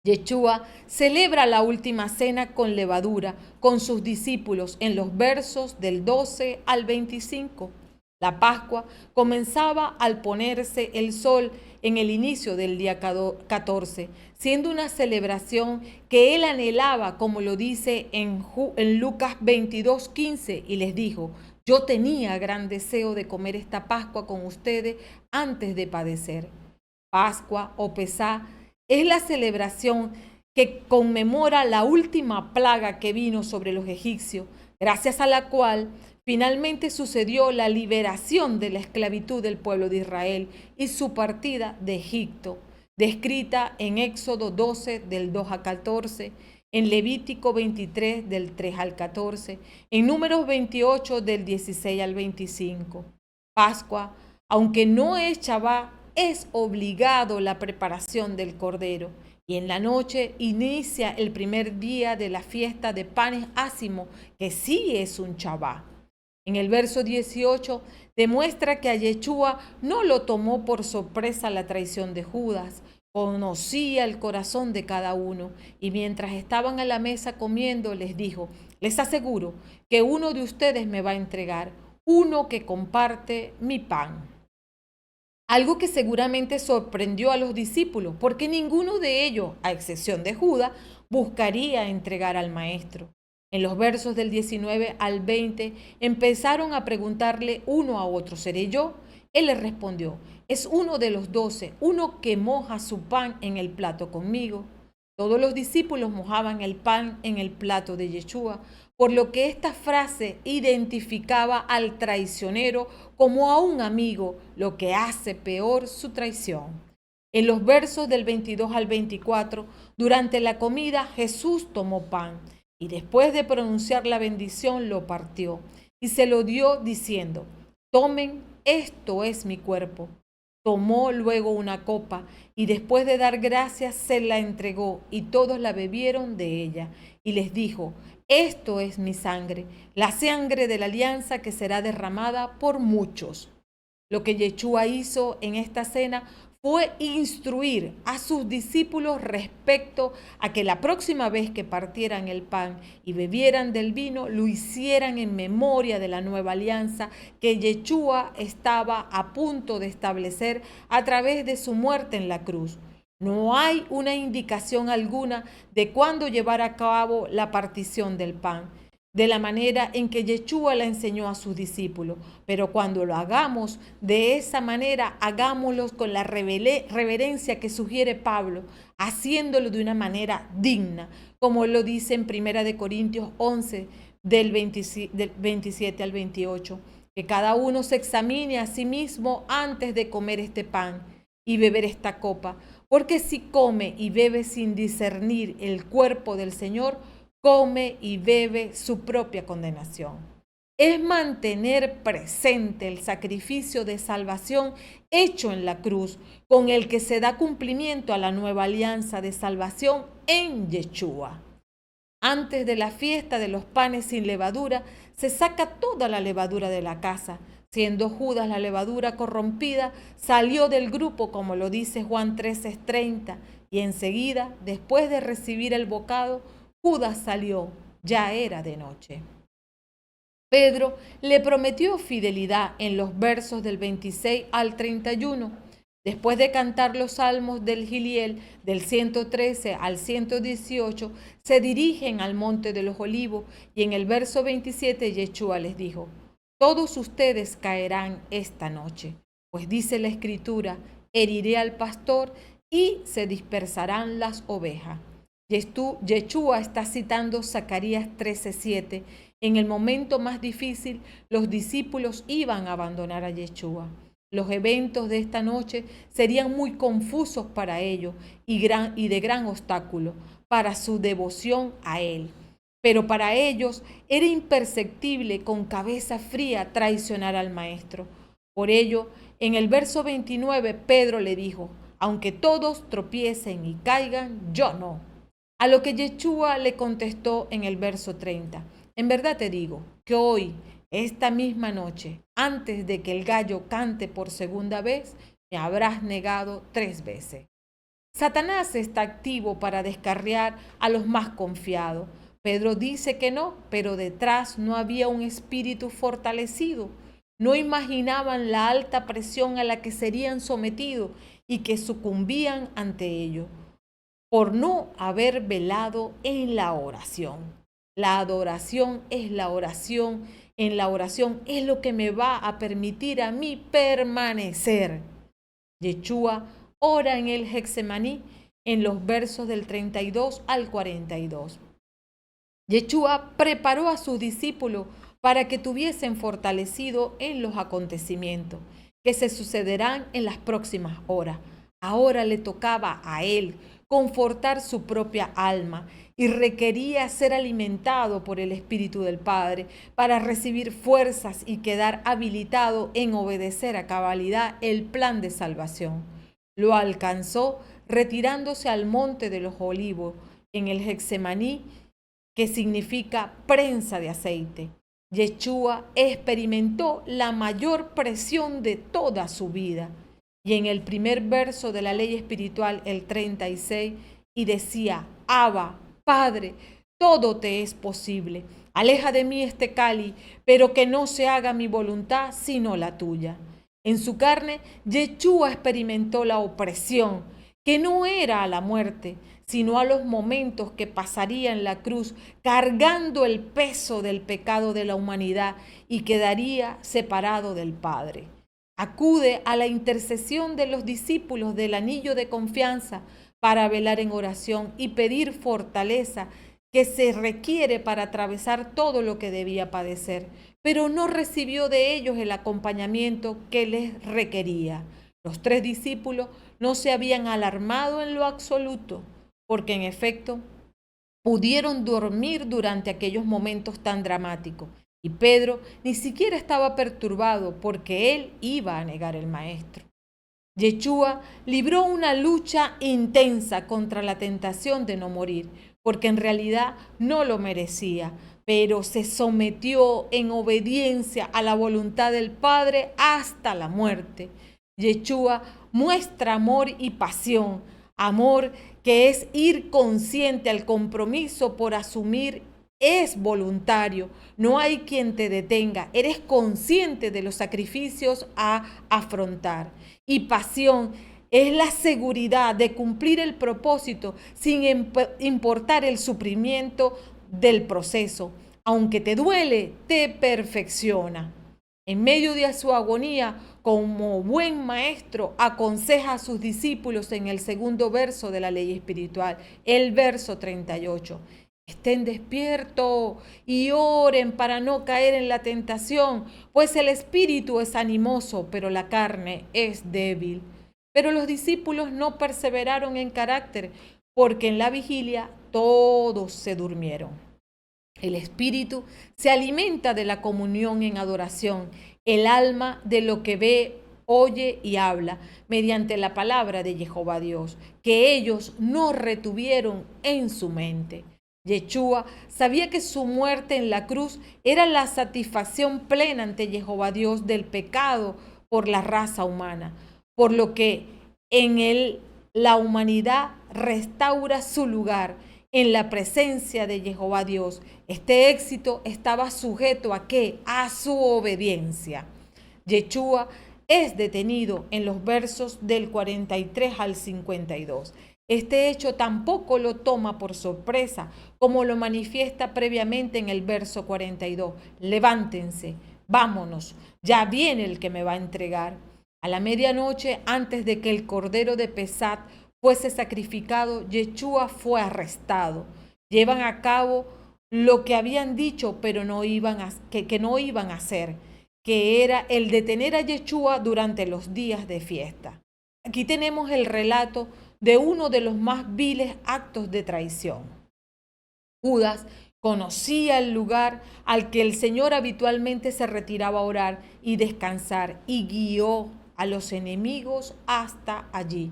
Yeshua celebra la última cena con levadura con sus discípulos en los versos del 12 al 25. La Pascua comenzaba al ponerse el sol en el inicio del día 14, siendo una celebración que él anhelaba, como lo dice en Lucas 22:15, y les dijo, yo tenía gran deseo de comer esta Pascua con ustedes antes de padecer. Pascua o Pesá es la celebración que conmemora la última plaga que vino sobre los egipcios, gracias a la cual finalmente sucedió la liberación de la esclavitud del pueblo de Israel y su partida de Egipto, descrita en Éxodo 12 del 2 al 14, en Levítico 23 del 3 al 14, en Números 28 del 16 al 25. Pascua, aunque no es Shabbat, es obligado la preparación del cordero. Y en la noche inicia el primer día de la fiesta de panes ácimos, que sí es un Shabbat. En el verso 18 demuestra que a Yeshua no lo tomó por sorpresa la traición de Judas. Conocía el corazón de cada uno y mientras estaban a la mesa comiendo les dijo, Les aseguro que uno de ustedes me va a entregar, uno que comparte mi pan. Algo que seguramente sorprendió a los discípulos, porque ninguno de ellos, a excepción de Judas, buscaría entregar al maestro. En los versos del 19 al 20 empezaron a preguntarle uno a otro, ¿seré yo? Él les respondió, es uno de los 12, uno que moja su pan en el plato conmigo. Todos los discípulos mojaban el pan en el plato de Yeshua, por lo que esta frase identificaba al traicionero como a un amigo, lo que hace peor su traición. En los versos del 22 al 24, durante la comida Jesús tomó pan y después de pronunciar la bendición lo partió y se lo dio diciendo, tomen, esto es mi cuerpo. Tomó luego una copa y después de dar gracias se la entregó y todos la bebieron de ella y les dijo, esto es mi sangre, la sangre de la alianza que será derramada por muchos. Lo que Yeshua hizo en esta cena fue instruir a sus discípulos respecto a que la próxima vez que partieran el pan y bebieran del vino, lo hicieran en memoria de la nueva alianza que Yeshua estaba a punto de establecer a través de su muerte en la cruz. No hay una indicación alguna de cuándo llevar a cabo la partición del pan, de la manera en que Yeshua la enseñó a sus discípulos. Pero cuando lo hagamos de esa manera, hagámoslo con la reverencia que sugiere Pablo, haciéndolo de una manera digna, como lo dice en 1 Corintios 11, del 27 al 28, que cada uno se examine a sí mismo antes de comer este pan y beber esta copa, porque si come y bebe sin discernir el cuerpo del Señor, come y bebe su propia condenación. Es mantener presente el sacrificio de salvación hecho en la cruz, con el que se da cumplimiento a la nueva alianza de salvación en Yeshua. Antes de la fiesta de los panes sin levadura, se saca toda la levadura de la casa. Siendo Judas la levadura corrompida, salió del grupo, como lo dice Juan 13:30, y enseguida, después de recibir el bocado, Judas salió, ya era de noche. Pedro le prometió fidelidad en los versos del 26 al 31. Después de cantar los salmos del Giliel, del 113 al 118, se dirigen al monte de los olivos y en el verso 27 Yeshua les dijo, todos ustedes caerán esta noche, pues dice la Escritura, heriré al pastor y se dispersarán las ovejas. Yeshua está citando Zacarías 13:7. En el momento más difícil, los discípulos iban a abandonar a Yeshua. Los eventos de esta noche serían muy confusos para ellos y de gran obstáculo para su devoción a Él. Pero para ellos era imperceptible con cabeza fría traicionar al Maestro. Por ello, en el verso 29, Pedro le dijo, aunque todos tropiecen y caigan, yo no. A lo que Yeshua le contestó en el verso 30, en verdad te digo que hoy, esta misma noche, antes de que el gallo cante por segunda vez, me habrás negado 3 veces. Satanás está activo para descarriar a los más confiados. Pedro dice que no, pero detrás no había un espíritu fortalecido. No imaginaban la alta presión a la que serían sometidos y que sucumbían ante ello, por no haber velado en la oración. La adoración es la oración. En la oración es lo que me va a permitir a mí permanecer. Yeshua ora en el Getsemaní en los versos del 32 al 42. Yeshua preparó a sus discípulos para que tuviesen fortalecido en los acontecimientos que se sucederán en las próximas horas. Ahora le tocaba a él confortar su propia alma y requería ser alimentado por el Espíritu del Padre para recibir fuerzas y quedar habilitado en obedecer a cabalidad el plan de salvación. Lo alcanzó retirándose al monte de los olivos en el Getsemaní, que significa prensa de aceite. Yeshua experimentó la mayor presión de toda su vida. Y en el primer verso de la ley espiritual, el 36, y decía, Abba, Padre, todo te es posible. Aleja de mí este cáliz, pero que no se haga mi voluntad sino la tuya. En su carne, Yeshua experimentó la opresión, que no era a la muerte, sino a los momentos que pasaría en la cruz, cargando el peso del pecado de la humanidad y quedaría separado del Padre. Acude a la intercesión de los discípulos del anillo de confianza para velar en oración y pedir fortaleza que se requiere para atravesar todo lo que debía padecer, pero no recibió de ellos el acompañamiento que les requería. Los 3 discípulos no se habían alarmado en lo absoluto, porque en efecto pudieron dormir durante aquellos momentos tan dramáticos. Y Pedro ni siquiera estaba perturbado porque él iba a negar al Maestro. Yeshua libró una lucha intensa contra la tentación de no morir, porque en realidad no lo merecía, pero se sometió en obediencia a la voluntad del Padre hasta la muerte. Yeshua muestra amor y pasión, amor que es ir consciente al compromiso por asumir. Es voluntario, no hay quien te detenga, eres consciente de los sacrificios a afrontar. Y pasión es la seguridad de cumplir el propósito sin importar el sufrimiento del proceso. Aunque te duele, te perfecciona. En medio de su agonía, como buen maestro, aconseja a sus discípulos en el 2.º verso de la ley espiritual, el verso 38. Estén despiertos y oren para no caer en la tentación, pues el espíritu es animoso, pero la carne es débil. Pero los discípulos no perseveraron en carácter, porque en la vigilia todos se durmieron. El espíritu se alimenta de la comunión en adoración, el alma de lo que ve, oye y habla, mediante la palabra de Jehová Dios, que ellos no retuvieron en su mente. Yeshua sabía que su muerte en la cruz era la satisfacción plena ante Jehová Dios del pecado por la raza humana, por lo que en él la humanidad restaura su lugar en la presencia de Jehová Dios. Este éxito estaba sujeto ¿a qué? A su obediencia. Yeshua es detenido en los versos del 43 al 52. Este hecho tampoco lo toma por sorpresa, como lo manifiesta previamente en el verso 42. Levántense, vámonos, ya viene el que me va a entregar. A la medianoche, antes de que el cordero de Pesat fuese sacrificado, Yeshua fue arrestado. Llevan a cabo lo que habían dicho, pero no iban a hacer, que era el detener a Yeshua durante los días de fiesta. Aquí tenemos el relato de uno de los más viles actos de traición. Judas conocía el lugar al que el Señor habitualmente se retiraba a orar y descansar y guió a los enemigos hasta allí.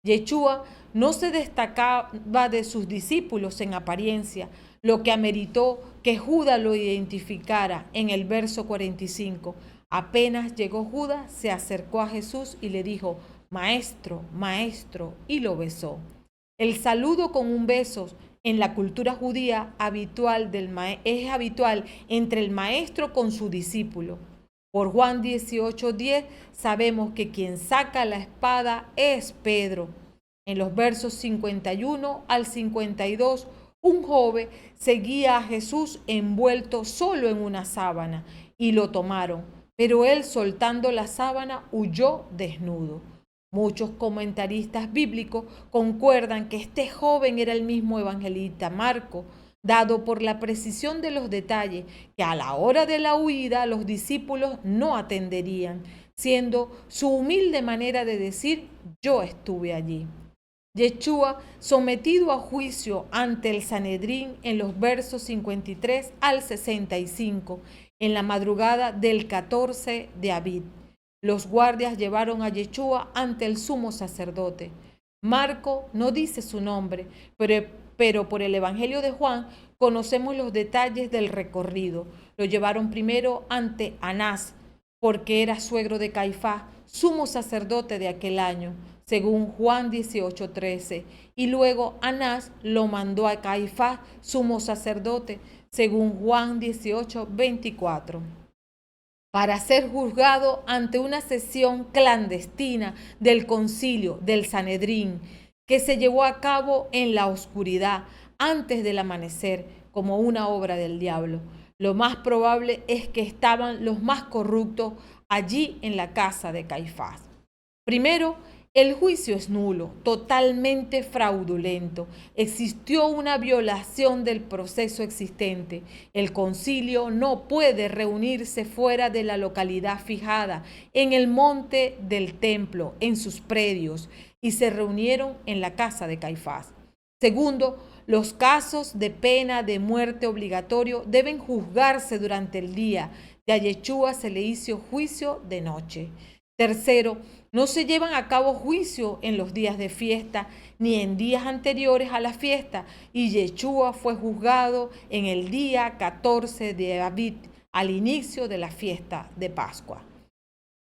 Yeshua no se destacaba de sus discípulos en apariencia, lo que ameritó que Judas lo identificara en el verso 45. Apenas llegó Judas, se acercó a Jesús y le dijo: Maestro, maestro, y lo besó. El saludo con un beso en la cultura judía es habitual entre el maestro con su discípulo. Por Juan 18:10 sabemos que quien saca la espada es Pedro. En los versos 51 al 52, un joven seguía a Jesús envuelto solo en una sábana y lo tomaron, pero él, soltando la sábana, huyó desnudo. Muchos comentaristas bíblicos concuerdan que este joven era el mismo evangelista Marco, dado por la precisión de los detalles que a la hora de la huida los discípulos no atenderían, siendo su humilde manera de decir: yo estuve allí. Yeshua, sometido a juicio ante el Sanedrín en los versos 53 al 65, en la madrugada del 14 de Abib. Los guardias llevaron a Yeshua ante el sumo sacerdote. Marco no dice su nombre, pero por el Evangelio de Juan conocemos los detalles del recorrido. Lo llevaron primero ante Anás, porque era suegro de Caifás, sumo sacerdote de aquel año, según Juan 18:13. Y luego Anás lo mandó a Caifás, sumo sacerdote, según Juan 18:24, para ser juzgado ante una sesión clandestina del concilio del Sanedrín, que se llevó a cabo en la oscuridad antes del amanecer, como una obra del diablo. Lo más probable es que estaban los más corruptos allí en la casa de Caifás. Primero, el juicio es nulo, totalmente fraudulento. Existió una violación del proceso existente. El concilio no puede reunirse fuera de la localidad fijada, en el monte del templo, en sus predios, y se reunieron en la casa de Caifás. Segundo, los casos de pena de muerte obligatorio deben juzgarse durante el día. De a Yeshua se le hizo juicio de noche. Tercero, no se llevan a cabo juicio en los días de fiesta ni en días anteriores a la fiesta, y Yeshua fue juzgado en el día 14 de Abib, al inicio de la fiesta de Pascua.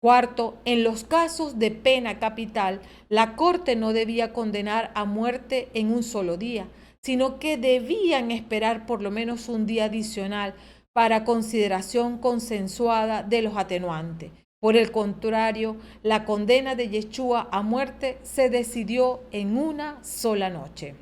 Cuarto, en los casos de pena capital, la corte no debía condenar a muerte en un solo día, sino que debían esperar por lo menos un día adicional para consideración consensuada de los atenuantes. Por el contrario, la condena de Yeshua a muerte se decidió en una sola noche.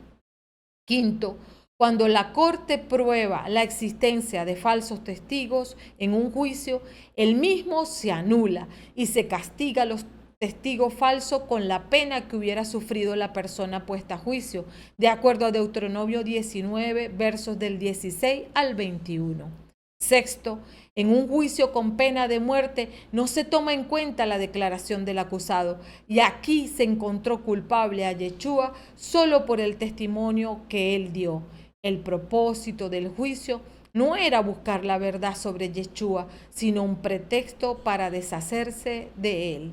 Quinto, cuando la corte prueba la existencia de falsos testigos en un juicio, el mismo se anula y se castiga a los testigos falsos con la pena que hubiera sufrido la persona puesta a juicio, de acuerdo a Deuteronomio 19, versos del 16 al 21. Sexto, en un juicio con pena de muerte no se toma en cuenta la declaración del acusado, y aquí se encontró culpable a Yeshua solo por el testimonio que él dio. El propósito del juicio no era buscar la verdad sobre Yeshua, sino un pretexto para deshacerse de él.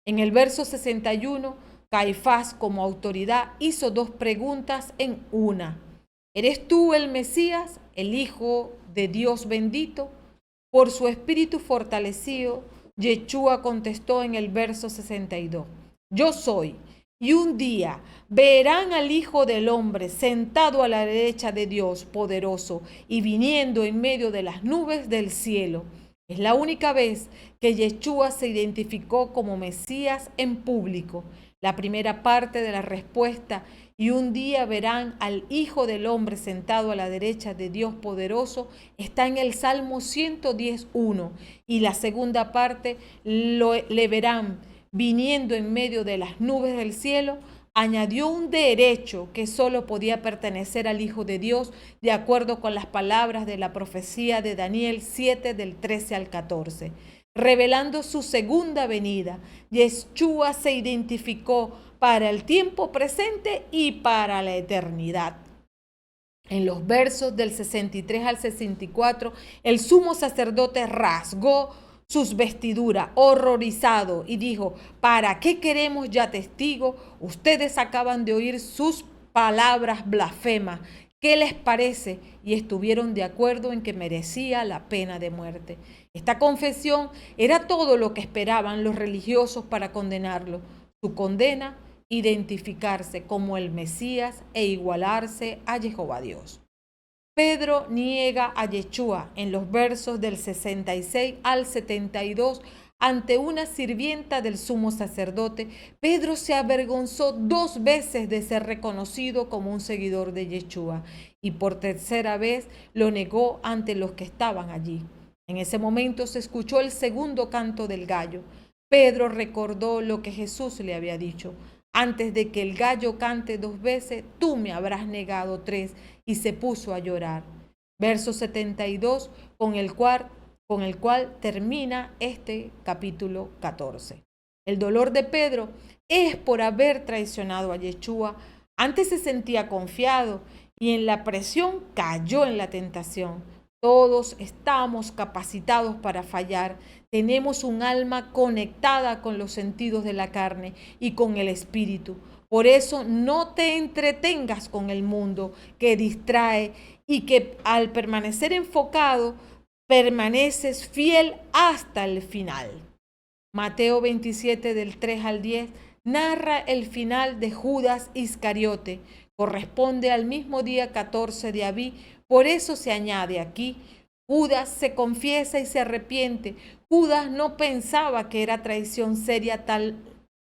En el verso 61, Caifás, como autoridad, hizo dos preguntas en una. ¿Eres tú el Mesías, el Hijo de Dios bendito? Por su espíritu fortalecido, Yeshua contestó en el verso 62. Yo soy, y un día verán al Hijo del Hombre sentado a la derecha de Dios poderoso y viniendo en medio de las nubes del cielo. Es la única vez que Yeshua se identificó como Mesías en público. La primera parte de la respuesta, y un día verán al Hijo del Hombre sentado a la derecha de Dios poderoso, está en el Salmo 110:1, y la segunda parte, le verán viniendo en medio de las nubes del cielo, añadió un derecho que solo podía pertenecer al Hijo de Dios, de acuerdo con las palabras de la profecía de Daniel 7, del 13 al 14. Revelando su segunda venida, Yeshua se identificó para el tiempo presente y para la eternidad. En los versos del 63 al 64, el sumo sacerdote rasgó sus vestiduras, horrorizado, y dijo: ¿para qué queremos ya testigos? Ustedes acaban de oír sus palabras blasfemas. ¿Qué les parece? Y estuvieron de acuerdo en que merecía la pena de muerte. Esta confesión era todo lo que esperaban los religiosos para condenarlo. Su condena: identificarse como el Mesías e igualarse a Jehová Dios. Pedro niega a Yeshua en los versos del 66 al 72 ante una sirvienta del sumo sacerdote. Pedro se avergonzó 2 veces de ser reconocido como un seguidor de Yeshua, y por tercera vez lo negó ante los que estaban allí. En ese momento se escuchó el segundo canto del gallo. Pedro recordó lo que Jesús le había dicho: antes de que el gallo cante 2 veces, tú me habrás negado 3, y se puso a llorar. Verso 72, con el cual termina este capítulo 14. El dolor de Pedro es por haber traicionado a Yeshua. Antes se sentía confiado y en la presión cayó en la tentación. Todos estamos capacitados para fallar. Tenemos un alma conectada con los sentidos de la carne y con el espíritu. Por eso no te entretengas con el mundo que distrae, y que al permanecer enfocado, permaneces fiel hasta el final. Mateo 27 del 3 al 10 narra el final de Judas Iscariote, Corresponde al mismo día 14 de Abí, por eso se añade aquí. Judas se confiesa y se arrepiente. Judas no pensaba que era traición seria tal,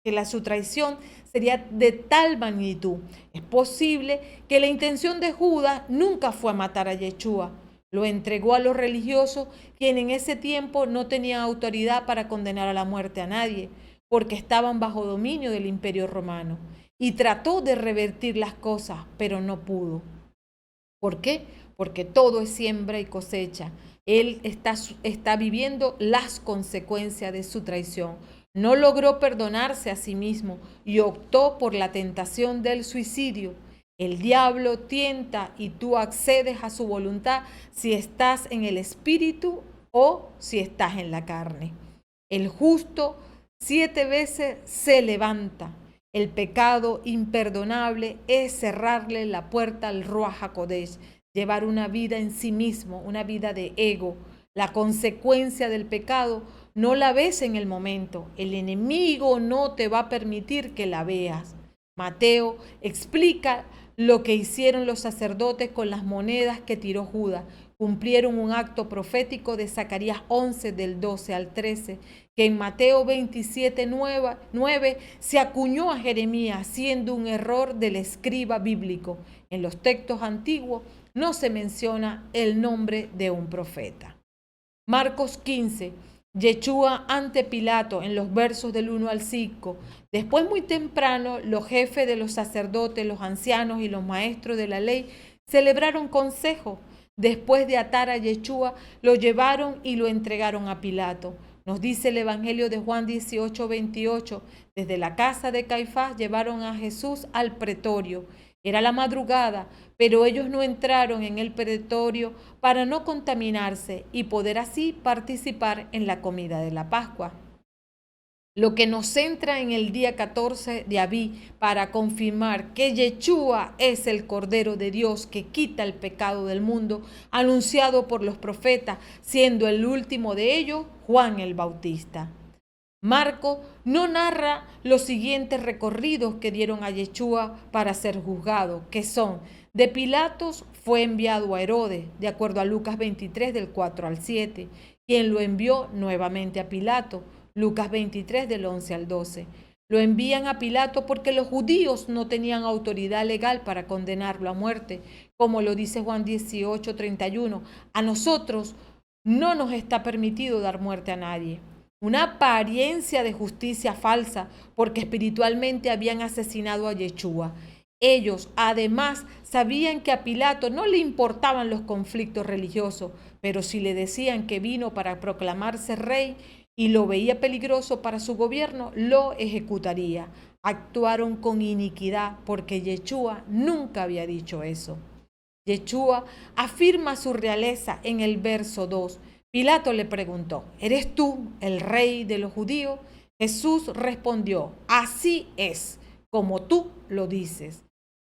que su traición sería de tal magnitud. Es posible que la intención de Judas nunca fue matar a Yeshua. Lo entregó a los religiosos, quienes en ese tiempo no tenían autoridad para condenar a la muerte a nadie, porque estaban bajo dominio del Imperio Romano. Y trató de revertir las cosas, pero no pudo. ¿Por qué? Porque todo es siembra y cosecha. Él está viviendo las consecuencias de su traición. No logró perdonarse a sí mismo y optó por la tentación del suicidio. El diablo tienta y tú accedes a su voluntad si estás en el espíritu o si estás en la carne. El justo 7 veces se levanta. El pecado imperdonable es cerrarle la puerta al Ruach HaKodesh, llevar una vida en sí mismo, una vida de ego. La consecuencia del pecado no la ves en el momento. El enemigo no te va a permitir que la veas. Mateo explica lo que hicieron los sacerdotes con las monedas que tiró Judas. Cumplieron un acto profético de Zacarías 11 del 12 al 13, que en Mateo 27:9 se acuñó a Jeremías, siendo un error del escriba bíblico. En los textos antiguos no se menciona el nombre de un profeta. Marcos 15. Yeshua ante Pilato en los versos del 1 al 5. Después muy temprano los jefes de los sacerdotes, los ancianos y los maestros de la ley celebraron consejo. Después de atar a Yeshua, lo llevaron y lo entregaron a Pilato. Nos dice el Evangelio de Juan 18:28. Desde la casa de Caifás llevaron a Jesús al pretorio. Era la madrugada, pero ellos no entraron en el pretorio para no contaminarse y poder así participar en la comida de la Pascua. Lo que nos centra en el día 14 de Abí para confirmar que Yeshua es el Cordero de Dios que quita el pecado del mundo, anunciado por los profetas, siendo el último de ellos Juan el Bautista. Marco no narra los siguientes recorridos que dieron a Yeshua para ser juzgado, que son: de Pilatos fue enviado a Herodes, de acuerdo a Lucas 23 del 4 al 7, quien lo envió nuevamente a Pilato, Lucas 23 del 11 al 12. Lo envían a Pilato porque los judíos no tenían autoridad legal para condenarlo a muerte, como lo dice Juan 18:31. A nosotros no nos está permitido dar muerte a nadie. Una apariencia de justicia falsa, porque espiritualmente habían asesinado a Yeshua. Ellos, además, sabían que a Pilato no le importaban los conflictos religiosos, pero si le decían que vino para proclamarse rey y lo veía peligroso para su gobierno, lo ejecutaría. Actuaron con iniquidad porque Yeshua nunca había dicho eso. Yeshua afirma su realeza en el verso 2. Pilato le preguntó: ¿eres tú el rey de los judíos? Jesús respondió: así es, como tú lo dices.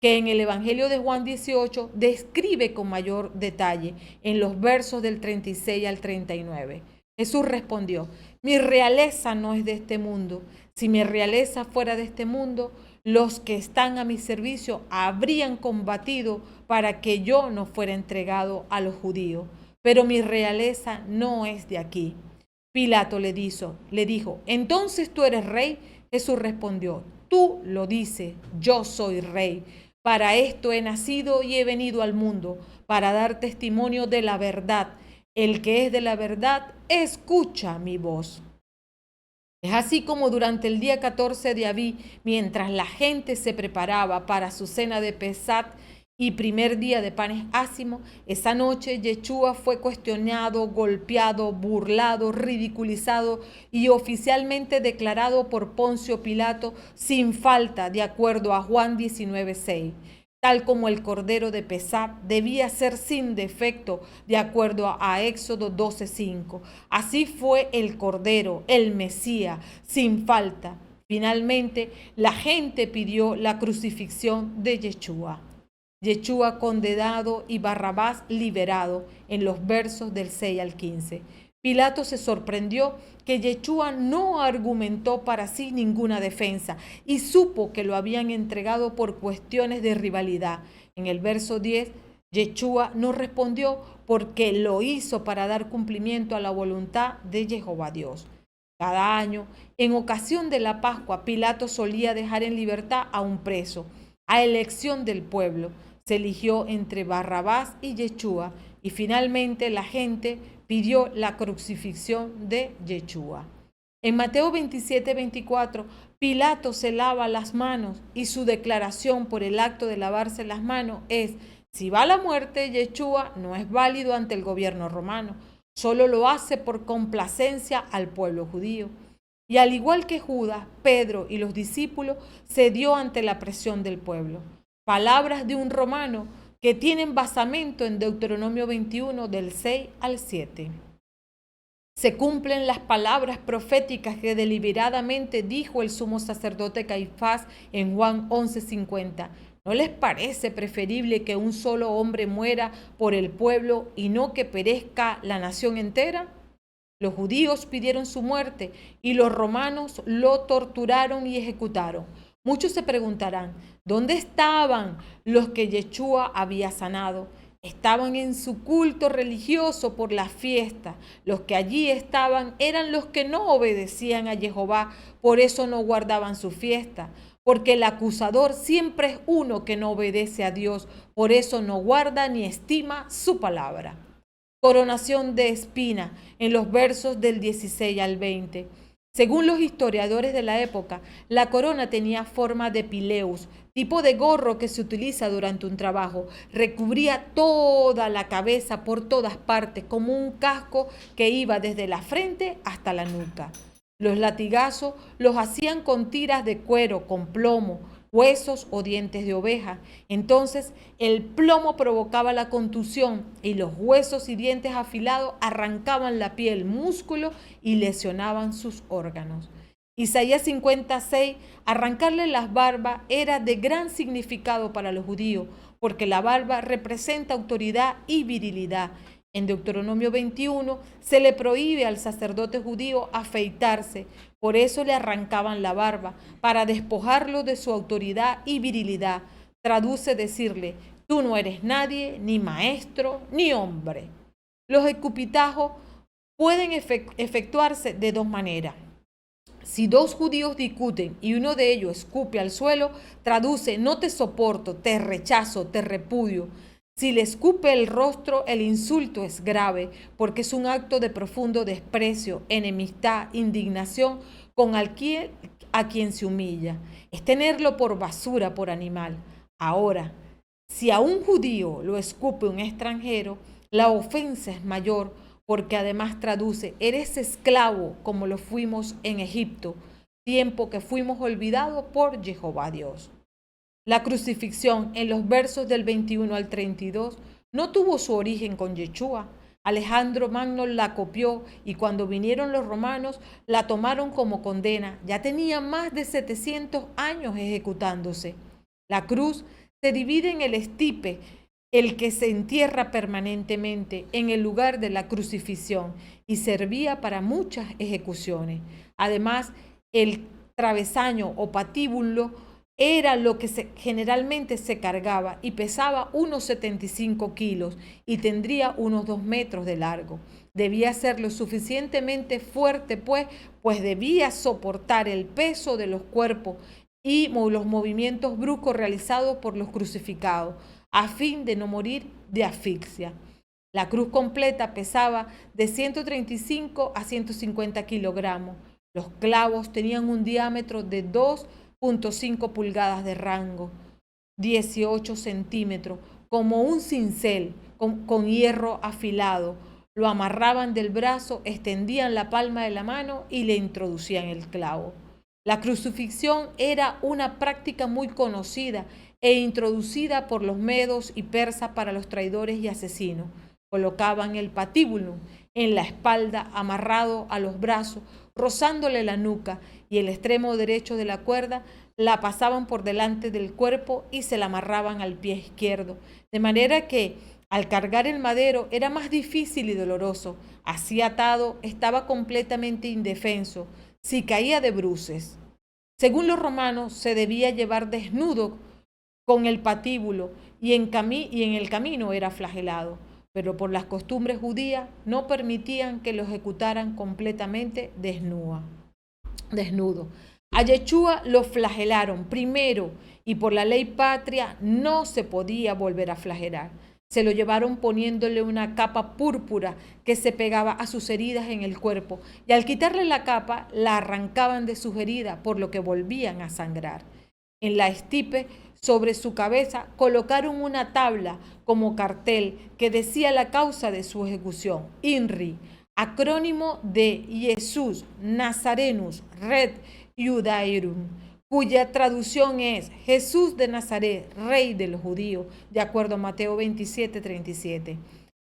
Que en el Evangelio de Juan 18 describe con mayor detalle en los versos del 36 al 39. Jesús respondió: mi realeza no es de este mundo. Si mi realeza fuera de este mundo, los que están a mi servicio habrían combatido para que yo no fuera entregado a los judíos. Pero mi realeza no es de aquí. Pilato le dijo: ¿entonces tú eres rey? Jesús respondió: tú lo dices, yo soy rey. Para esto he nacido y he venido al mundo, para dar testimonio de la verdad. El que es de la verdad, escucha mi voz. Es así como durante el día 14 de Abí, mientras la gente se preparaba para su cena de Pesach y primer día de panes ácimos, esa noche Yeshua fue cuestionado, golpeado, burlado, ridiculizado y oficialmente declarado por Poncio Pilato sin falta, de acuerdo a Juan 19:6. Tal como el cordero de Pesach debía ser sin defecto, de acuerdo a Éxodo 12:5. Así fue el cordero, el Mesías, sin falta. Finalmente, la gente pidió la crucifixión de Yeshua. Yeshua condenado y Barrabás liberado en los versos del 6 al 15. Pilato se sorprendió que Yeshua no argumentó para sí ninguna defensa y supo que lo habían entregado por cuestiones de rivalidad. En el verso 10, Yeshua no respondió porque lo hizo para dar cumplimiento a la voluntad de Jehová Dios. Cada año, en ocasión de la Pascua, Pilato solía dejar en libertad a un preso, a elección del pueblo. Se eligió entre Barrabás y Yeshua y finalmente la gente pidió la crucifixión de Yeshua. En Mateo 27-24, Pilato se lava las manos y su declaración por el acto de lavarse las manos es: si va a la muerte, Yeshua no es válido ante el gobierno romano, solo lo hace por complacencia al pueblo judío. Y al igual que Judas, Pedro y los discípulos cedió ante la presión del pueblo. Palabras de un romano que tienen basamento en Deuteronomio 21 del 6 al 7. Se cumplen las palabras proféticas que deliberadamente dijo el sumo sacerdote Caifás en Juan 11:50. ¿No les parece preferible que un solo hombre muera por el pueblo y no que perezca la nación entera? Los judíos pidieron su muerte y los romanos lo torturaron y ejecutaron. Muchos se preguntarán, ¿dónde estaban los que Yeshua había sanado? Estaban en su culto religioso por la fiesta. Los que allí estaban eran los que no obedecían a Jehová, por eso no guardaban su fiesta. Porque el acusador siempre es uno que no obedece a Dios, por eso no guarda ni estima su palabra. Coronación de espina en los versos del 16 al 20. Según los historiadores de la época, la corona tenía forma de pileus, tipo de gorro que se utiliza durante un trabajo. Recubría toda la cabeza por todas partes, como un casco que iba desde la frente hasta la nuca. Los latigazos los hacían con tiras de cuero, con plomo, huesos o dientes de oveja. Entonces el plomo provocaba la contusión y los huesos y dientes afilados arrancaban la piel, músculo y lesionaban sus órganos. Isaías 56, arrancarle las barbas era de gran significado para los judíos, porque la barba representa autoridad y virilidad. En Deuteronomio 21 se le prohíbe al sacerdote judío afeitarse, por eso le arrancaban la barba, para despojarlo de su autoridad y virilidad. Traduce decirle: tú no eres nadie, ni maestro, ni hombre. Los escupitajos pueden efectuarse de dos maneras. Si dos judíos discuten y uno de ellos escupe al suelo, traduce: no te soporto, te rechazo, te repudio. Si le escupe el rostro, el insulto es grave, porque es un acto de profundo desprecio, enemistad, indignación con a quien se humilla. Es tenerlo por basura, por animal. Ahora, si a un judío lo escupe un extranjero, la ofensa es mayor, porque además traduce: eres esclavo como lo fuimos en Egipto, tiempo que fuimos olvidados por Jehová Dios. La crucifixión en los versos del 21 al 32 no tuvo su origen con Yeshua. Alejandro Magno la copió y cuando vinieron los romanos la tomaron como condena. Ya tenía más de 700 años ejecutándose. La cruz se divide en el estipe, el que se entierra permanentemente en el lugar de la crucifixión y servía para muchas ejecuciones. Además, el travesaño o patíbulo era lo que generalmente se cargaba y pesaba unos 75 kilos y tendría unos 2 metros de largo. Debía ser lo suficientemente fuerte, pues debía soportar el peso de los cuerpos y los movimientos bruscos realizados por los crucificados, a fin de no morir de asfixia. La cruz completa pesaba de 135 a 150 kilogramos. Los clavos tenían un diámetro de 2.5 pulgadas de rango, 18 centímetros, como un cincel con hierro afilado. Lo amarraban del brazo, extendían la palma de la mano y le introducían el clavo. La crucifixión era una práctica muy conocida e introducida por los medos y persas para los traidores y asesinos. Colocaban el patíbulo en la espalda, amarrado a los brazos, rozándole la nuca, y el extremo derecho de la cuerda la pasaban por delante del cuerpo y se la amarraban al pie izquierdo, de manera que Al cargar el madero era más difícil y doloroso. Así atado, estaba completamente indefenso. Si caía de bruces. Según los romanos, se debía llevar desnudo con el patíbulo y en el camino era flagelado. Pero por las costumbres judías no permitían que lo ejecutaran completamente desnudo. A Yeshua lo flagelaron primero y por la ley patria no se podía volver a flagelar. Se lo llevaron poniéndole una capa púrpura que se pegaba a sus heridas en el cuerpo y al quitarle la capa la arrancaban de sus heridas por lo que volvían a sangrar. En la estipe sobre su cabeza colocaron una tabla como cartel que decía la causa de su ejecución, INRI, acrónimo de Jesús Nazarenus Red Judaeum, cuya traducción es Jesús de Nazaret, Rey de los Judíos, de acuerdo a Mateo 27:37.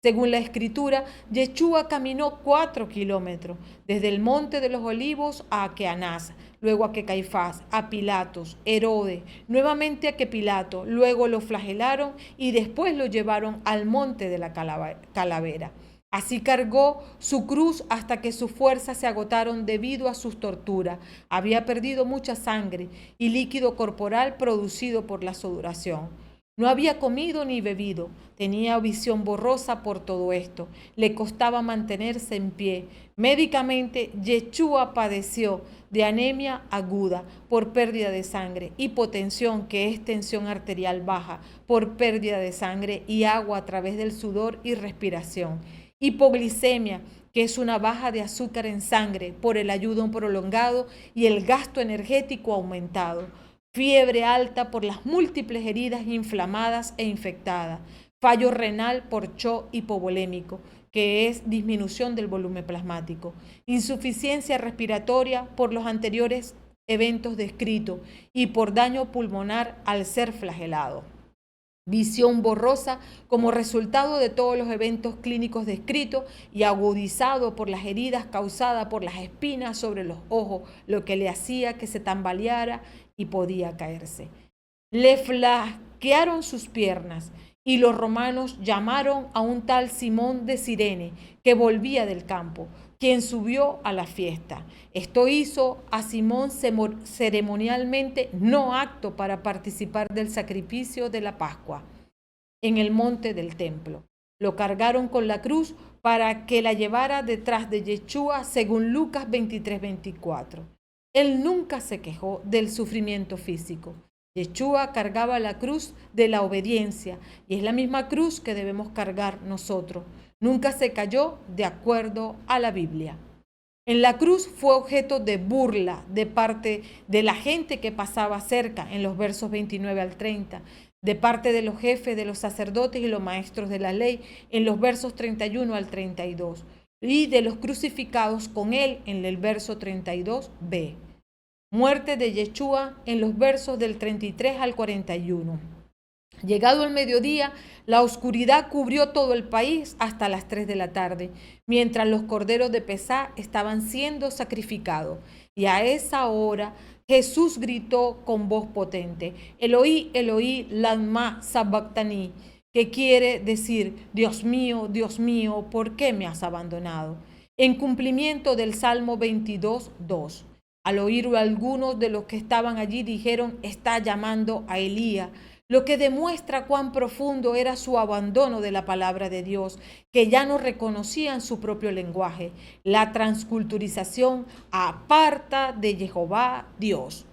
Según la Escritura, Yeshua caminó 4 kilómetros, desde el Monte de los Olivos a Aqueanás, luego a Caifás, a Pilatos, Herodes, nuevamente a Pilato, luego lo flagelaron y después lo llevaron al Monte de la Calavera. Así cargó su cruz hasta que sus fuerzas se agotaron debido a sus torturas. Había perdido mucha sangre y líquido corporal producido por la sudoración. No había comido ni bebido. Tenía visión borrosa por todo esto. Le costaba mantenerse en pie. Médicamente, Yeshua padeció de anemia aguda por pérdida de sangre, hipotensión, que es tensión arterial baja, por pérdida de sangre y agua a través del sudor y respiración. Hipoglicemia, que es una baja de azúcar en sangre por el ayuno prolongado y el gasto energético aumentado. Fiebre alta por las múltiples heridas inflamadas e infectadas. Fallo renal por shock hipovolémico, que es disminución del volumen plasmático. Insuficiencia respiratoria por los anteriores eventos descritos y por daño pulmonar al ser flagelado. Visión borrosa como resultado de todos los eventos clínicos descritos y agudizado por las heridas causadas por las espinas sobre los ojos, lo que le hacía que se tambaleara y podía caerse. Le flaquearon sus piernas y los romanos llamaron a un tal Simón de Cirene que volvía del campo, quien subió a la fiesta. Esto hizo a Simón ceremonialmente no apto para participar del sacrificio de la Pascua en el monte del templo. Lo cargaron con la cruz para que la llevara detrás de Yeshua, según Lucas 23:24. Él nunca se quejó del sufrimiento físico. Yeshua cargaba la cruz de la obediencia y es la misma cruz que debemos cargar nosotros. Nunca se cayó de acuerdo a la Biblia. En la cruz fue objeto de burla de parte de la gente que pasaba cerca en los versos 29 al 30, de parte de los jefes de los sacerdotes y los maestros de la ley en los versos 31 al 32 y de los crucificados con él en el verso 32b. Muerte de Yeshua en los versos del 33 al 41. Llegado el mediodía, la oscuridad cubrió todo el país hasta las 3 de la tarde, mientras los corderos de Pesá estaban siendo sacrificados. Y a esa hora Jesús gritó con voz potente, Eloí, Eloí, lama sabactani, que quiere decir, Dios mío, ¿por qué me has abandonado? En cumplimiento del Salmo 22:2. Al oírlo, algunos de los que estaban allí dijeron, está llamando a Elías, lo que demuestra cuán profundo era su abandono de la palabra de Dios, que ya no reconocían su propio lenguaje. La transculturización aparta de Jehová Dios.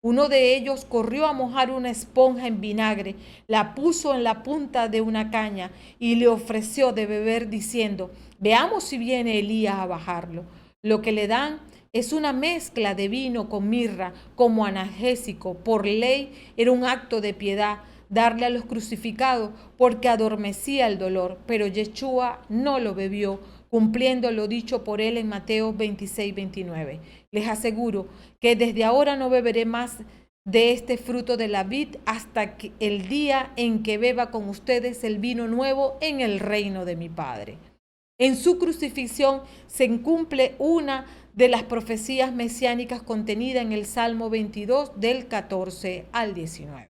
Uno de ellos corrió a mojar una esponja en vinagre, la puso en la punta de una caña y le ofreció de beber diciendo, veamos si viene Elías a bajarlo. Lo que le dan es una mezcla de vino con mirra como analgésico. Por ley era un acto de piedad darle a los crucificados porque adormecía el dolor, pero Yeshua no lo bebió, cumpliendo lo dicho por él en Mateo 26:29. Les aseguro que desde ahora no beberé más de este fruto de la vid hasta el día en que beba con ustedes el vino nuevo en el reino de mi Padre. En su crucifixión se cumple una de las profecías mesiánicas contenida en el Salmo 22 del 14 al 19.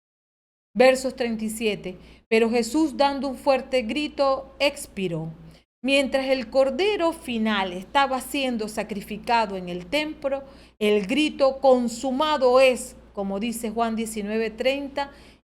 Versos 37. Pero Jesús, dando un fuerte grito, expiró. Mientras el cordero final estaba siendo sacrificado en el templo, el grito consumado es, como dice Juan 19:30,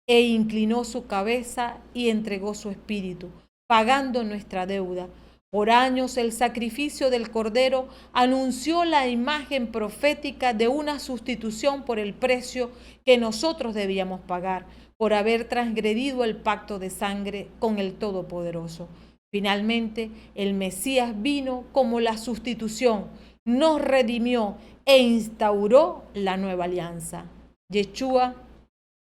e inclinó su cabeza y entregó su espíritu, pagando nuestra deuda. Por años el sacrificio del cordero anunció la imagen profética de una sustitución por el precio que nosotros debíamos pagar por haber transgredido el pacto de sangre con el Todopoderoso. Finalmente, el Mesías vino como la sustitución, nos redimió e instauró la nueva alianza. Yeshua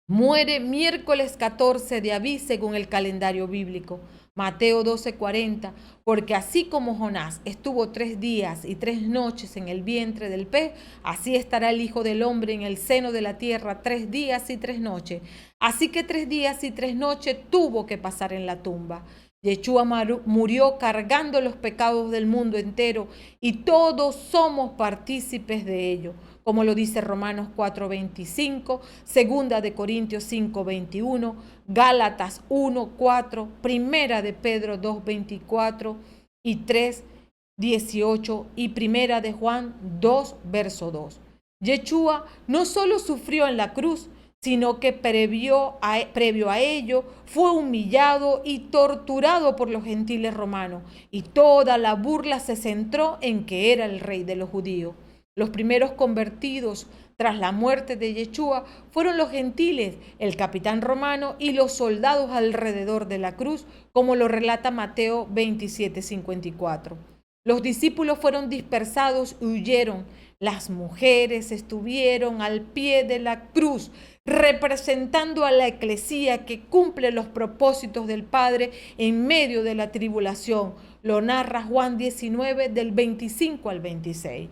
muere miércoles 14 de Abí según el calendario bíblico. Mateo 12:40, porque así como Jonás estuvo 3 días y 3 noches en el vientre del pez, así estará el Hijo del Hombre en el seno de la tierra 3 días y 3 noches. Así que 3 días y 3 noches tuvo que pasar en la tumba. Yeshua murió cargando los pecados del mundo entero y todos somos partícipes de ello, como lo dice Romanos 4:25, Segunda de Corintios 5:21, Gálatas 1:4, Primera de Pedro 2:24 y 3:18 y Primera de Juan 2:2. Yeshua no solo sufrió en la cruz, sino que previo a ello fue humillado y torturado por los gentiles romanos, y toda la burla se centró en que era el rey de los judíos. Los primeros convertidos tras la muerte de Yeshua fueron los gentiles, el capitán romano y los soldados alrededor de la cruz, como lo relata Mateo 27:54. Los discípulos fueron dispersados y huyeron. Las mujeres estuvieron al pie de la cruz, representando a la eclesía que cumple los propósitos del Padre en medio de la tribulación. Lo narra Juan 19 del 25 al 26.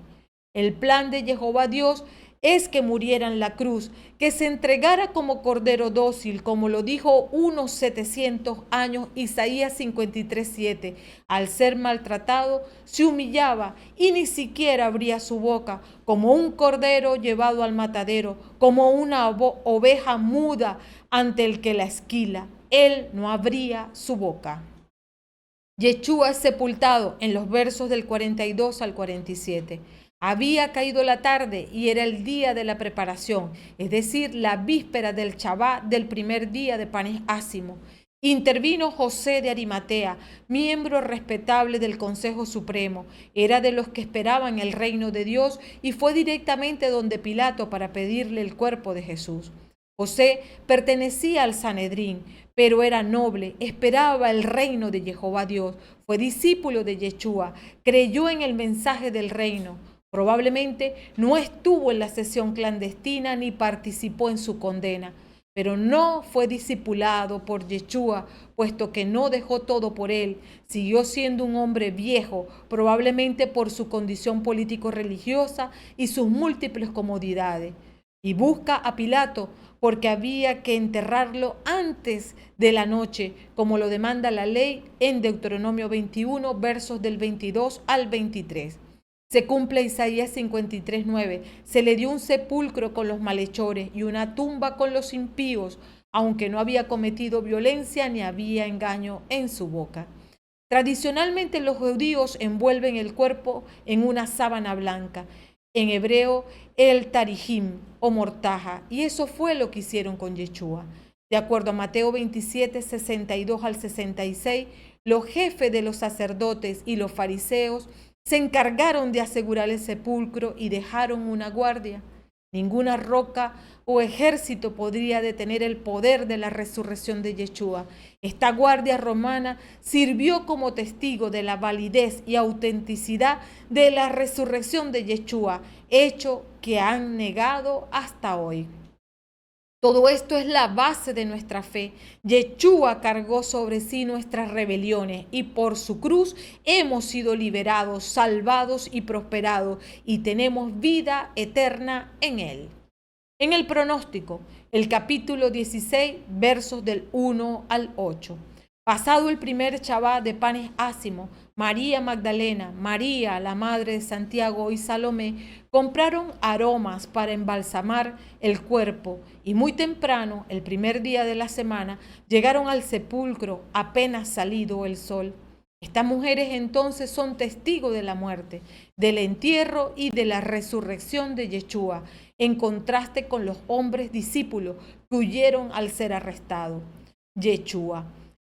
El plan de Jehová Dios es que muriera en la cruz, que se entregara como cordero dócil, como lo dijo unos 700 años Isaías 53:7. Al ser maltratado, se humillaba y ni siquiera abría su boca, como un cordero llevado al matadero, como una oveja muda ante el que la esquila. Él no abría su boca. Yeshua es sepultado en los versos del 42 al 47. Había caído la tarde y era el día de la preparación, es decir, la víspera del Shabbat del primer día de panes ácimos. Intervino José de Arimatea, miembro respetable del Consejo Supremo. Era de los que esperaban el reino de Dios y fue directamente donde Pilato para pedirle el cuerpo de Jesús. José pertenecía al Sanedrín, pero era noble, esperaba el reino de Jehová Dios, fue discípulo de Yeshua, creyó en el mensaje del reino. Probablemente no estuvo en la sesión clandestina ni participó en su condena, pero no fue discipulado por Yeshua, puesto que no dejó todo por él. Siguió siendo un hombre viejo, probablemente por su condición político-religiosa y sus múltiples comodidades. Y busca a Pilato porque había que enterrarlo antes de la noche, como lo demanda la ley en Deuteronomio 21, versos del 22 al 23. Se cumple Isaías 53:9. Se le dio un sepulcro con los malhechores y una tumba con los impíos, aunque no había cometido violencia ni había engaño en su boca. Tradicionalmente los judíos envuelven el cuerpo en una sábana blanca, en hebreo el tarijim o mortaja, y eso fue lo que hicieron con Yeshua. De acuerdo a Mateo 27, 62 al 66, los jefes de los sacerdotes y los fariseos se encargaron de asegurar el sepulcro y dejaron una guardia. Ninguna roca o ejército podría detener el poder de la resurrección de Yeshua. Esta guardia romana sirvió como testigo de la validez y autenticidad de la resurrección de Yeshua, hecho que han negado hasta hoy. Todo esto es la base de nuestra fe. Yeshua cargó sobre sí nuestras rebeliones y por su cruz hemos sido liberados, salvados y prosperados y tenemos vida eterna en él. En el pronóstico, el capítulo 16, versos del 1 al 8. Pasado el primer Shabbat de panes ácimos, María Magdalena, María, la madre de Santiago y Salomé compraron aromas para embalsamar el cuerpo y muy temprano, el primer día de la semana, llegaron al sepulcro apenas salido el sol. Estas mujeres entonces son testigos de la muerte, del entierro y de la resurrección de Yeshua, en contraste con los hombres discípulos que huyeron al ser arrestado. Yeshua.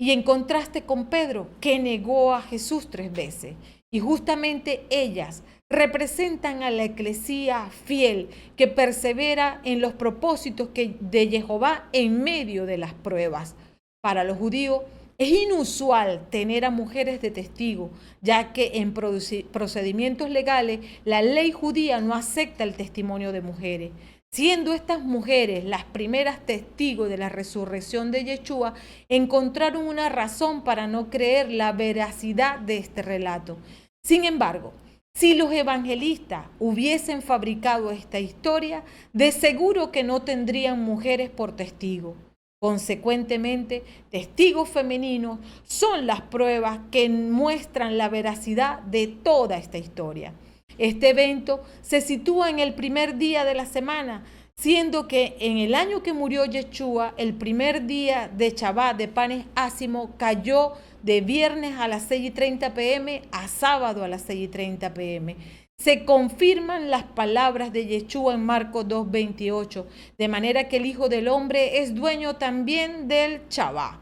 Y en contraste con Pedro, que negó a Jesús 3 veces. Y justamente ellas representan a la eclesía fiel que persevera en los propósitos de Jehová en medio de las pruebas. Para los judíos es inusual tener a mujeres de testigo, ya que en procedimientos legales la ley judía no acepta el testimonio de mujeres. Siendo estas mujeres las primeras testigos de la resurrección de Yeshua, encontraron una razón para no creer la veracidad de este relato. Sin embargo, si los evangelistas hubiesen fabricado esta historia, de seguro que no tendrían mujeres por testigos. Consecuentemente, testigos femeninos son las pruebas que muestran la veracidad de toda esta historia. Este evento se sitúa en el primer día de la semana, siendo que en el año que murió Yeshua, el primer día de Shabbat de panes ácimos cayó de viernes a las 6:30 p.m. a sábado a las 6:30 p.m. Se confirman las palabras de Yeshua en Marcos 2:28, de manera que el Hijo del Hombre es dueño también del Shabbat.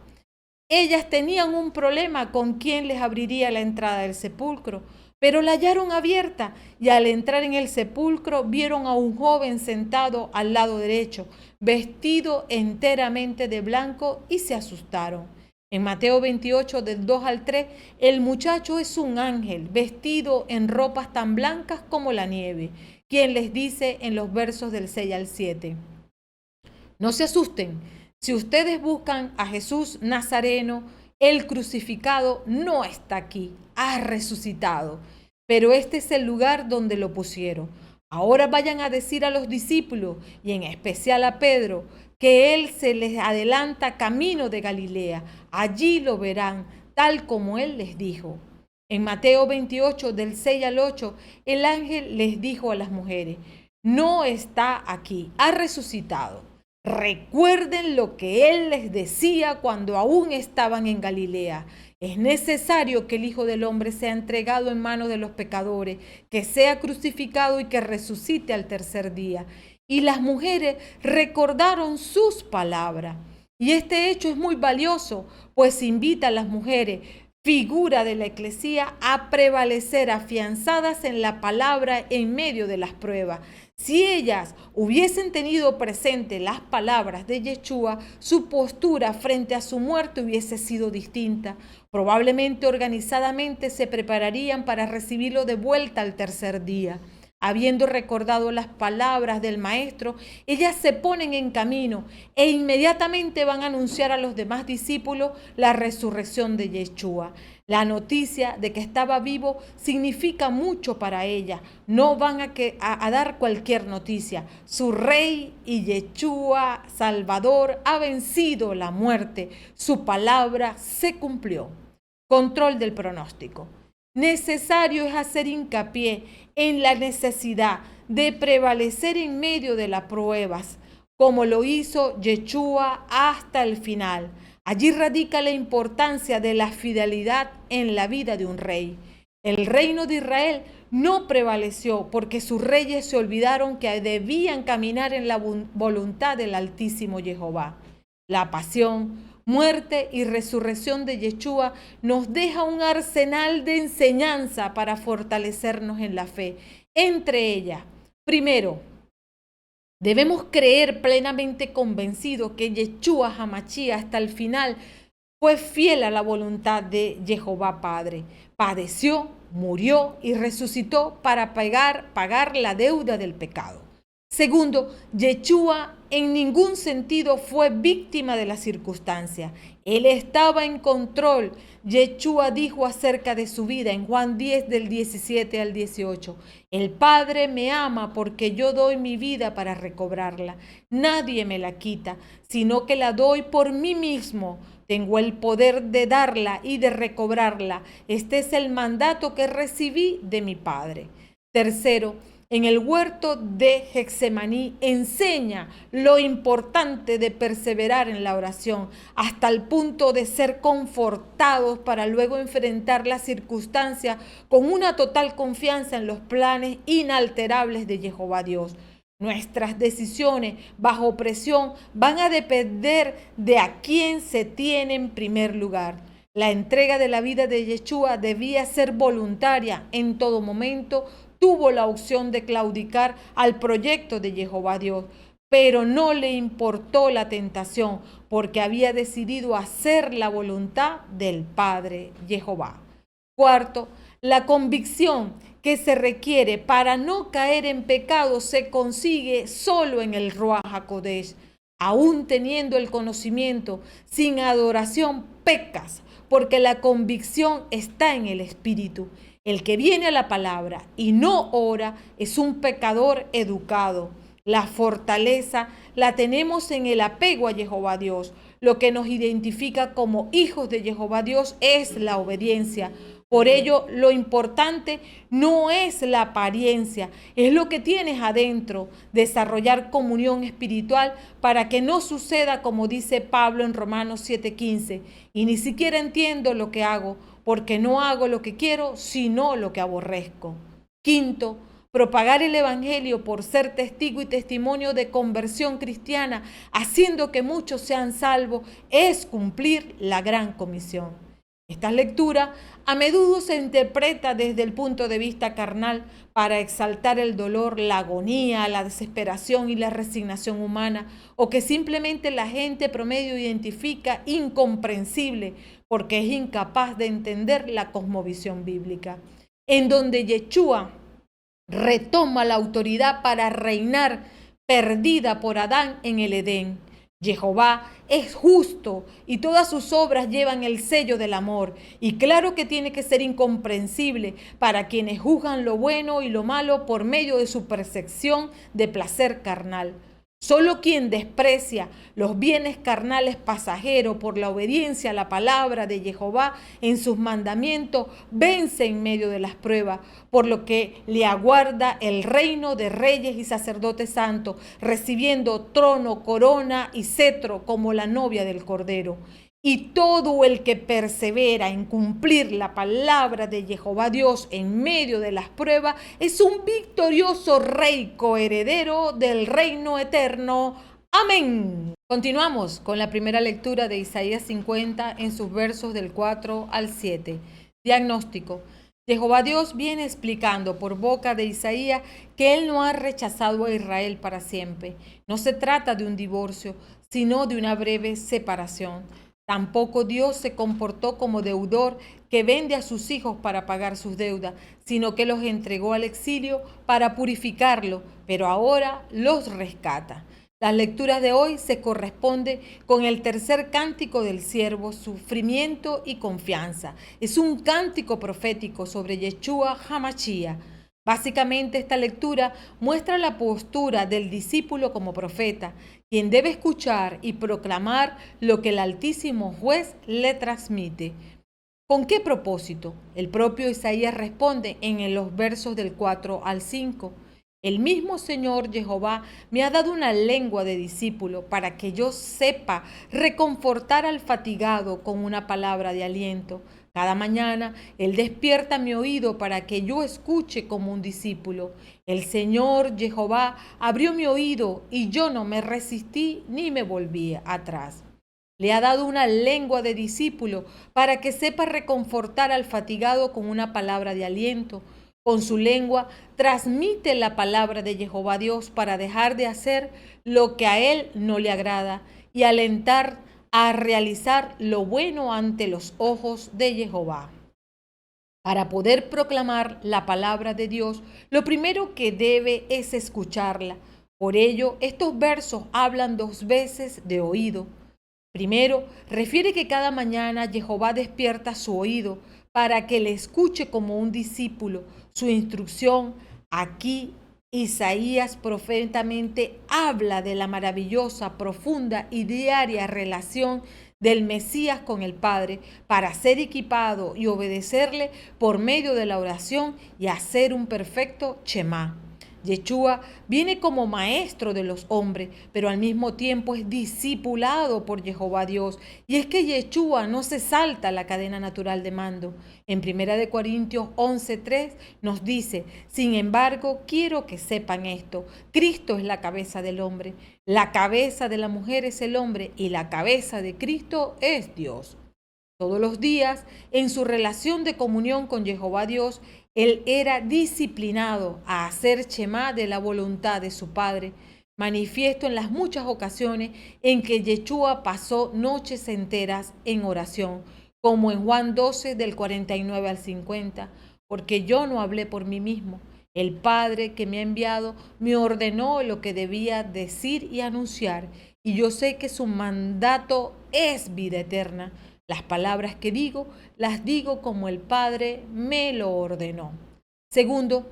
Ellas tenían un problema con quién les abriría la entrada del sepulcro, pero la hallaron abierta y al entrar en el sepulcro vieron a un joven sentado al lado derecho, vestido enteramente de blanco y se asustaron. En Mateo 28, del 2 al 3, el muchacho es un ángel vestido en ropas tan blancas como la nieve, quien les dice en los versos del 6 al 7. No se asusten, si ustedes buscan a Jesús Nazareno, el crucificado no está aquí, ha resucitado, pero este es el lugar donde lo pusieron. Ahora vayan a decir a los discípulos, y en especial a Pedro, que él se les adelanta camino de Galilea. Allí lo verán, tal como él les dijo. En Mateo 28, del 6 al 8, el ángel les dijo a las mujeres, no está aquí, ha resucitado. Recuerden lo que él les decía cuando aún estaban en Galilea. Es necesario que el Hijo del Hombre sea entregado en manos de los pecadores, que sea crucificado y que resucite al tercer día. Y las mujeres recordaron sus palabras. Y este hecho es muy valioso, pues invita a las mujeres, figura de la eclesía, a prevalecer afianzadas en la palabra en medio de las pruebas. Si ellas hubiesen tenido presente las palabras de Yeshua, su postura frente a su muerte hubiese sido distinta. Probablemente organizadamente se prepararían para recibirlo de vuelta al tercer día. Habiendo recordado las palabras del maestro, ellas se ponen en camino e inmediatamente van a anunciar a los demás discípulos la resurrección de Yeshua. La noticia de que estaba vivo significa mucho para ellas. No van a dar cualquier noticia. Su rey y Yeshua, Salvador, ha vencido la muerte. Su palabra se cumplió. Control del pronóstico. Necesario es hacer hincapié en la necesidad de prevalecer en medio de las pruebas, como lo hizo Yeshua hasta el final. Allí radica la importancia de la fidelidad en la vida de un rey. El reino de Israel no prevaleció porque sus reyes se olvidaron que debían caminar en la voluntad del Altísimo Jehová. La pasión, muerte y resurrección de Yeshua nos deja un arsenal de enseñanza para fortalecernos en la fe. Entre ellas, primero, debemos creer plenamente convencidos que Yeshua Hamashíach hasta el final fue fiel a la voluntad de Jehová Padre. Padeció, murió y resucitó para pagar la deuda del pecado. Segundo, Yeshua en ningún sentido fue víctima de la circunstancia. Él estaba en control. Yeshua dijo acerca de su vida en Juan 10 del 17 al 18. El Padre me ama porque yo doy mi vida para recobrarla. Nadie me la quita, sino que la doy por mí mismo. Tengo el poder de darla y de recobrarla. Este es el mandato que recibí de mi Padre. Tercero, en el huerto de Getsemaní enseña lo importante de perseverar en la oración hasta el punto de ser confortados para luego enfrentar las circunstancias con una total confianza en los planes inalterables de Jehová Dios. Nuestras decisiones bajo presión van a depender de a quién se tiene en primer lugar. La entrega de la vida de Yeshua debía ser voluntaria en todo momento. Tuvo la opción de claudicar al proyecto de Jehová Dios, pero no le importó la tentación porque había decidido hacer la voluntad del Padre Jehová. Cuarto, la convicción que se requiere para no caer en pecado se consigue solo en el Ruach HaKodesh. Aún teniendo el conocimiento, sin adoración pecas, porque la convicción está en el Espíritu. El que viene a la palabra y no ora es un pecador educado. La fortaleza la tenemos en el apego a Jehová Dios. Lo que nos identifica como hijos de Jehová Dios es la obediencia. Por ello, lo importante no es la apariencia, es lo que tienes adentro. Desarrollar comunión espiritual para que no suceda como dice Pablo en Romanos 7:15. Y ni siquiera entiendo lo que hago, porque no hago lo que quiero, sino lo que aborrezco. Quinto, propagar el evangelio por ser testigo y testimonio de conversión cristiana, haciendo que muchos sean salvos, es cumplir la gran comisión. Esta lectura a menudo se interpreta desde el punto de vista carnal para exaltar el dolor, la agonía, la desesperación y la resignación humana, o que simplemente la gente promedio identifica incomprensible porque es incapaz de entender la cosmovisión bíblica, en donde Yeshua retoma la autoridad para reinar perdida por Adán en el Edén. Jehová es justo y todas sus obras llevan el sello del amor. Y claro que tiene que ser incomprensible para quienes juzgan lo bueno y lo malo por medio de su percepción de placer carnal. Solo quien desprecia los bienes carnales pasajeros por la obediencia a la palabra de Jehová en sus mandamientos vence en medio de las pruebas, por lo que le aguarda el reino de reyes y sacerdotes santos, recibiendo trono, corona y cetro como la novia del Cordero. Y todo el que persevera en cumplir la palabra de Jehová Dios en medio de las pruebas es un victorioso rey coheredero del reino eterno. Amén. Continuamos con la primera lectura de Isaías 50 en sus versos del 4 al 7. Diagnóstico. Jehová Dios viene explicando por boca de Isaías que Él no ha rechazado a Israel para siempre. No se trata de un divorcio, sino de una breve separación. Tampoco Dios se comportó como deudor que vende a sus hijos para pagar sus deudas, sino que los entregó al exilio para purificarlo, pero ahora los rescata. Las lecturas de hoy se corresponden con el tercer cántico del siervo, sufrimiento y confianza. Es un cántico profético sobre Yeshua HaMashiach. Básicamente esta lectura muestra la postura del discípulo como profeta, quien debe escuchar y proclamar lo que el Altísimo Juez le transmite. ¿Con qué propósito? El propio Isaías responde en los versos del 4 al 5. El mismo Señor Jehová me ha dado una lengua de discípulo para que yo sepa reconfortar al fatigado con una palabra de aliento. Cada mañana Él despierta mi oído para que yo escuche como un discípulo. El Señor Jehová abrió mi oído y yo no me resistí ni me volví atrás. Le ha dado una lengua de discípulo para que sepa reconfortar al fatigado con una palabra de aliento. Con su lengua transmite la palabra de Jehová Dios para dejar de hacer lo que a Él no le agrada y alentar a realizar lo bueno ante los ojos de Jehová. Para poder proclamar la palabra de Dios, lo primero que debe es escucharla. Por ello, estos versos hablan 2 veces de oído. Primero, refiere que cada mañana Jehová despierta su oído para que le escuche como un discípulo su instrucción. Aquí Isaías profetamente habla de la maravillosa, profunda y diaria relación del Mesías con el Padre para ser equipado y obedecerle por medio de la oración y hacer un perfecto Shema. Yeshua viene como maestro de los hombres, pero al mismo tiempo es discipulado por Jehová Dios. Y es que Yeshua no se salta la cadena natural de mando. En 1 Corintios 11:3 nos dice: sin embargo, quiero que sepan esto: Cristo es la cabeza del hombre, la cabeza de la mujer es el hombre y la cabeza de Cristo es Dios. Todos los días, en su relación de comunión con Jehová Dios, él era disciplinado a hacer Shema de la voluntad de su Padre, manifiesto en las muchas ocasiones en que Yeshua pasó noches enteras en oración, como en Juan 12 del 49 al 50, porque yo no hablé por mí mismo. El Padre que me ha enviado me ordenó lo que debía decir y anunciar, y yo sé que su mandato es vida eterna. Las palabras que digo, las digo como el Padre me lo ordenó. Segundo,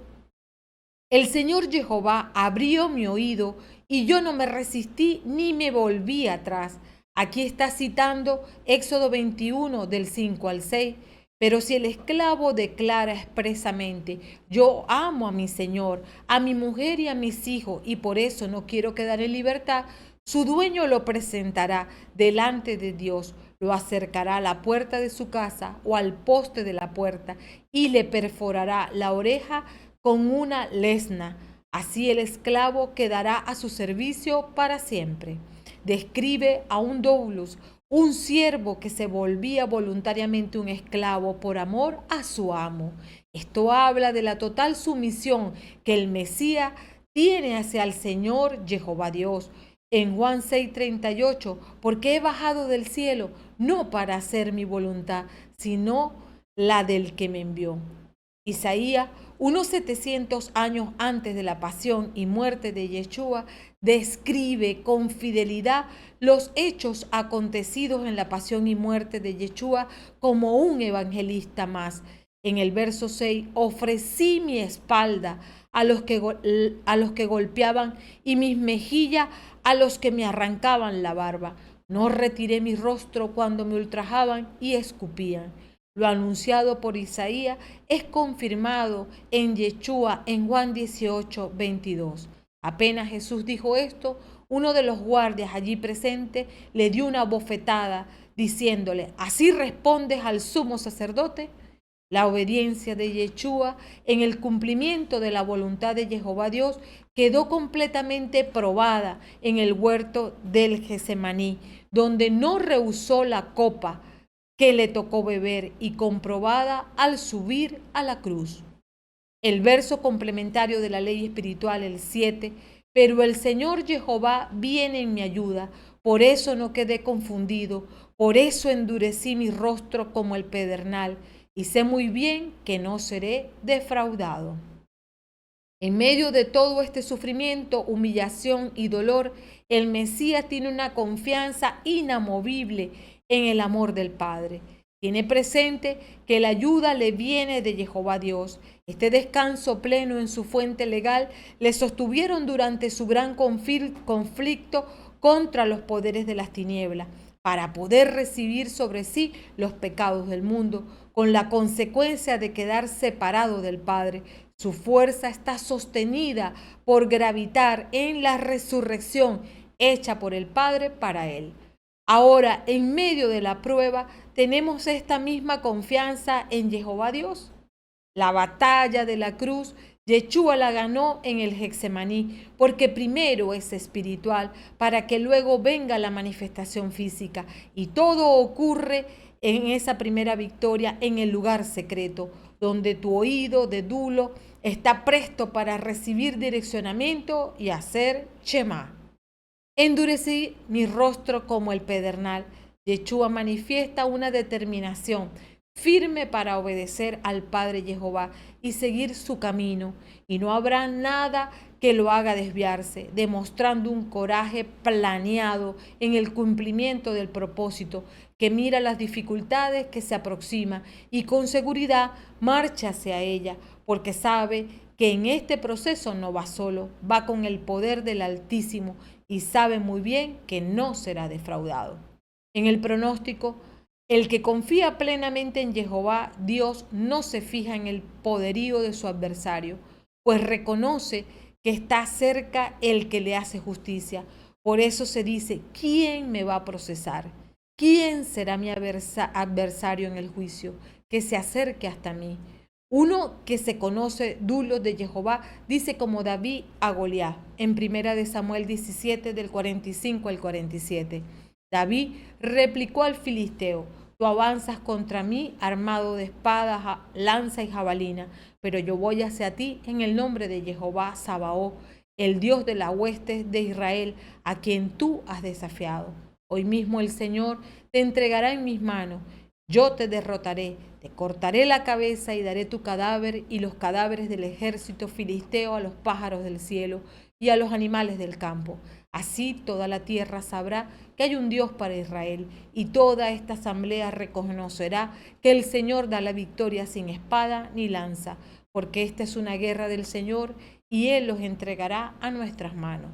el Señor Jehová abrió mi oído y yo no me resistí ni me volví atrás. Aquí está citando Éxodo 21 del 5 al 6. Pero si el esclavo declara expresamente: yo amo a mi Señor, a mi mujer y a mis hijos, y por eso no quiero quedar en libertad, su dueño lo presentará delante de Dios, lo acercará a la puerta de su casa o al poste de la puerta y le perforará la oreja con una lesna. Así el esclavo quedará a su servicio para siempre. Describe a un doulos, un siervo que se volvía voluntariamente un esclavo por amor a su amo. Esto habla de la total sumisión que el Mesías tiene hacia el Señor Jehová Dios. En Juan 6:38, porque he bajado del cielo no para hacer mi voluntad, sino la del que me envió. Isaías, unos 700 años antes de la pasión y muerte de Yeshua, describe con fidelidad los hechos acontecidos en la pasión y muerte de Yeshua como un evangelista más. En el verso 6, ofrecí mi espalda a los que golpeaban y mis mejillas a los que me arrancaban la barba. No retiré mi rostro cuando me ultrajaban y escupían. Lo anunciado por Isaías es confirmado en Yeshua en Juan 18:22. Apenas Jesús dijo esto, uno de los guardias allí presentes le dio una bofetada diciéndole: ¿así respondes al sumo sacerdote? La obediencia de Yeshua en el cumplimiento de la voluntad de Jehová Dios quedó completamente probada en el huerto del Getsemaní, donde no rehusó la copa que le tocó beber y comprobada al subir a la cruz. El verso complementario de la ley espiritual, el 7, pero el Señor Jehová viene en mi ayuda, por eso no quedé confundido, por eso endurecí mi rostro como el pedernal, y sé muy bien que no seré defraudado. En medio de todo este sufrimiento, humillación y dolor, el Mesías tiene una confianza inamovible en el amor del Padre. Tiene presente que la ayuda le viene de Jehová Dios. Este descanso pleno en su fuente legal le sostuvieron durante su gran conflicto contra los poderes de las tinieblas, para poder recibir sobre sí los pecados del mundo, con la consecuencia de quedar separado del Padre. Su fuerza está sostenida por gravitar en la resurrección hecha por el Padre para él. Ahora, en medio de la prueba, tenemos esta misma confianza en Jehová Dios. La batalla de la cruz, Yeshua la ganó en el Getsemaní, porque primero es espiritual, para que luego venga la manifestación física. Y todo ocurre en esa primera victoria en el lugar secreto, donde tu oído de dulo está presto para recibir direccionamiento y hacer Shema. Endurecí mi rostro como el pedernal. Yeshua manifiesta una determinación firme para obedecer al Padre Jehová y seguir su camino, y no habrá nada que lo haga desviarse, demostrando un coraje planeado en el cumplimiento del propósito, que mira las dificultades que se aproximan y con seguridad marcha hacia ella, porque sabe que en este proceso no va solo, va con el poder del Altísimo y sabe muy bien que no será defraudado. En el pronóstico, el que confía plenamente en Jehová, Dios no se fija en el poderío de su adversario, pues reconoce que está cerca el que le hace justicia. Por eso se dice, ¿quién me va a procesar? ¿Quién será mi adversario en el juicio? Que se acerque hasta mí. Uno que se conoce duro de Jehová dice como David a Goliat, en 1 Samuel 17, del 45 al 47. David replicó al filisteo: tú avanzas contra mí armado de espadas, lanza y jabalina, pero yo voy hacia ti en el nombre de Jehová Sabaoth, el Dios de las huestes de Israel, a quien tú has desafiado. Hoy mismo el Señor te entregará en mis manos. Yo te derrotaré, te cortaré la cabeza y daré tu cadáver y los cadáveres del ejército filisteo a los pájaros del cielo y a los animales del campo. Así toda la tierra sabrá que hay un Dios para Israel, y toda esta asamblea reconocerá que el Señor da la victoria sin espada ni lanza, porque esta es una guerra del Señor y Él los entregará a nuestras manos.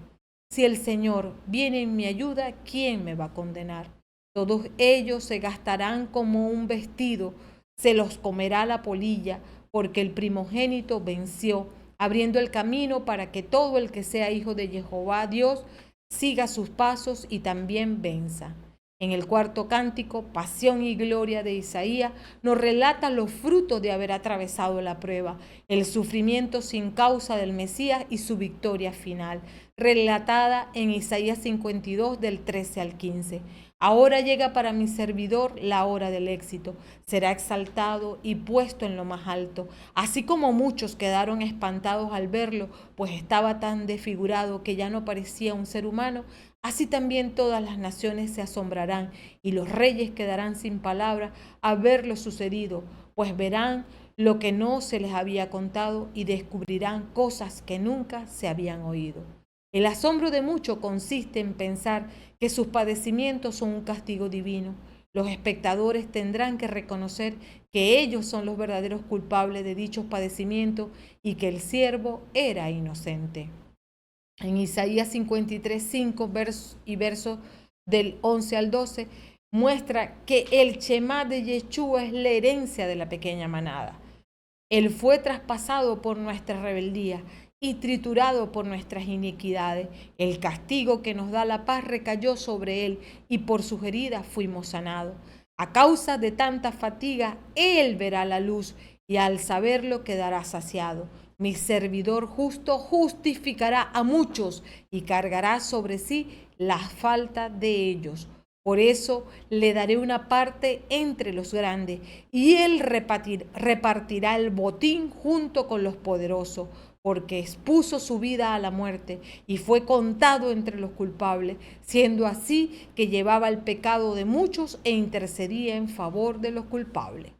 Si el Señor viene en mi ayuda, ¿quién me va a condenar? Todos ellos se gastarán como un vestido, se los comerá la polilla, porque el primogénito venció, abriendo el camino para que todo el que sea hijo de Jehová Dios siga sus pasos y también venza. En el cuarto cántico, Pasión y Gloria de Isaías, nos relata los frutos de haber atravesado la prueba, el sufrimiento sin causa del Mesías y su victoria final, relatada en Isaías 52 del 13 al 15. Ahora llega para mi servidor la hora del éxito. Será exaltado y puesto en lo más alto. Así como muchos quedaron espantados al verlo, pues estaba tan desfigurado que ya no parecía un ser humano, así también todas las naciones se asombrarán y los reyes quedarán sin palabras a ver lo sucedido, pues verán lo que no se les había contado y descubrirán cosas que nunca se habían oído. El asombro de muchos consiste en pensar que sus padecimientos son un castigo divino. Los espectadores tendrán que reconocer que ellos son los verdaderos culpables de dichos padecimientos y que el siervo era inocente. En Isaías 53, 5 versos del 11 al 12, muestra que el Shema de Yeshua es la herencia de la pequeña manada. Él fue traspasado por nuestra rebeldía y triturado por nuestras iniquidades. El castigo que nos da la paz recayó sobre él, y por sus heridas fuimos sanados. A causa de tanta fatiga, él verá la luz, y al saberlo quedará saciado. Mi servidor justo justificará a muchos, y cargará sobre sí la falta de ellos. Por eso le daré una parte entre los grandes, y él repartirá el botín junto con los poderosos, porque expuso su vida a la muerte y fue contado entre los culpables, siendo así que llevaba el pecado de muchos e intercedía en favor de los culpables.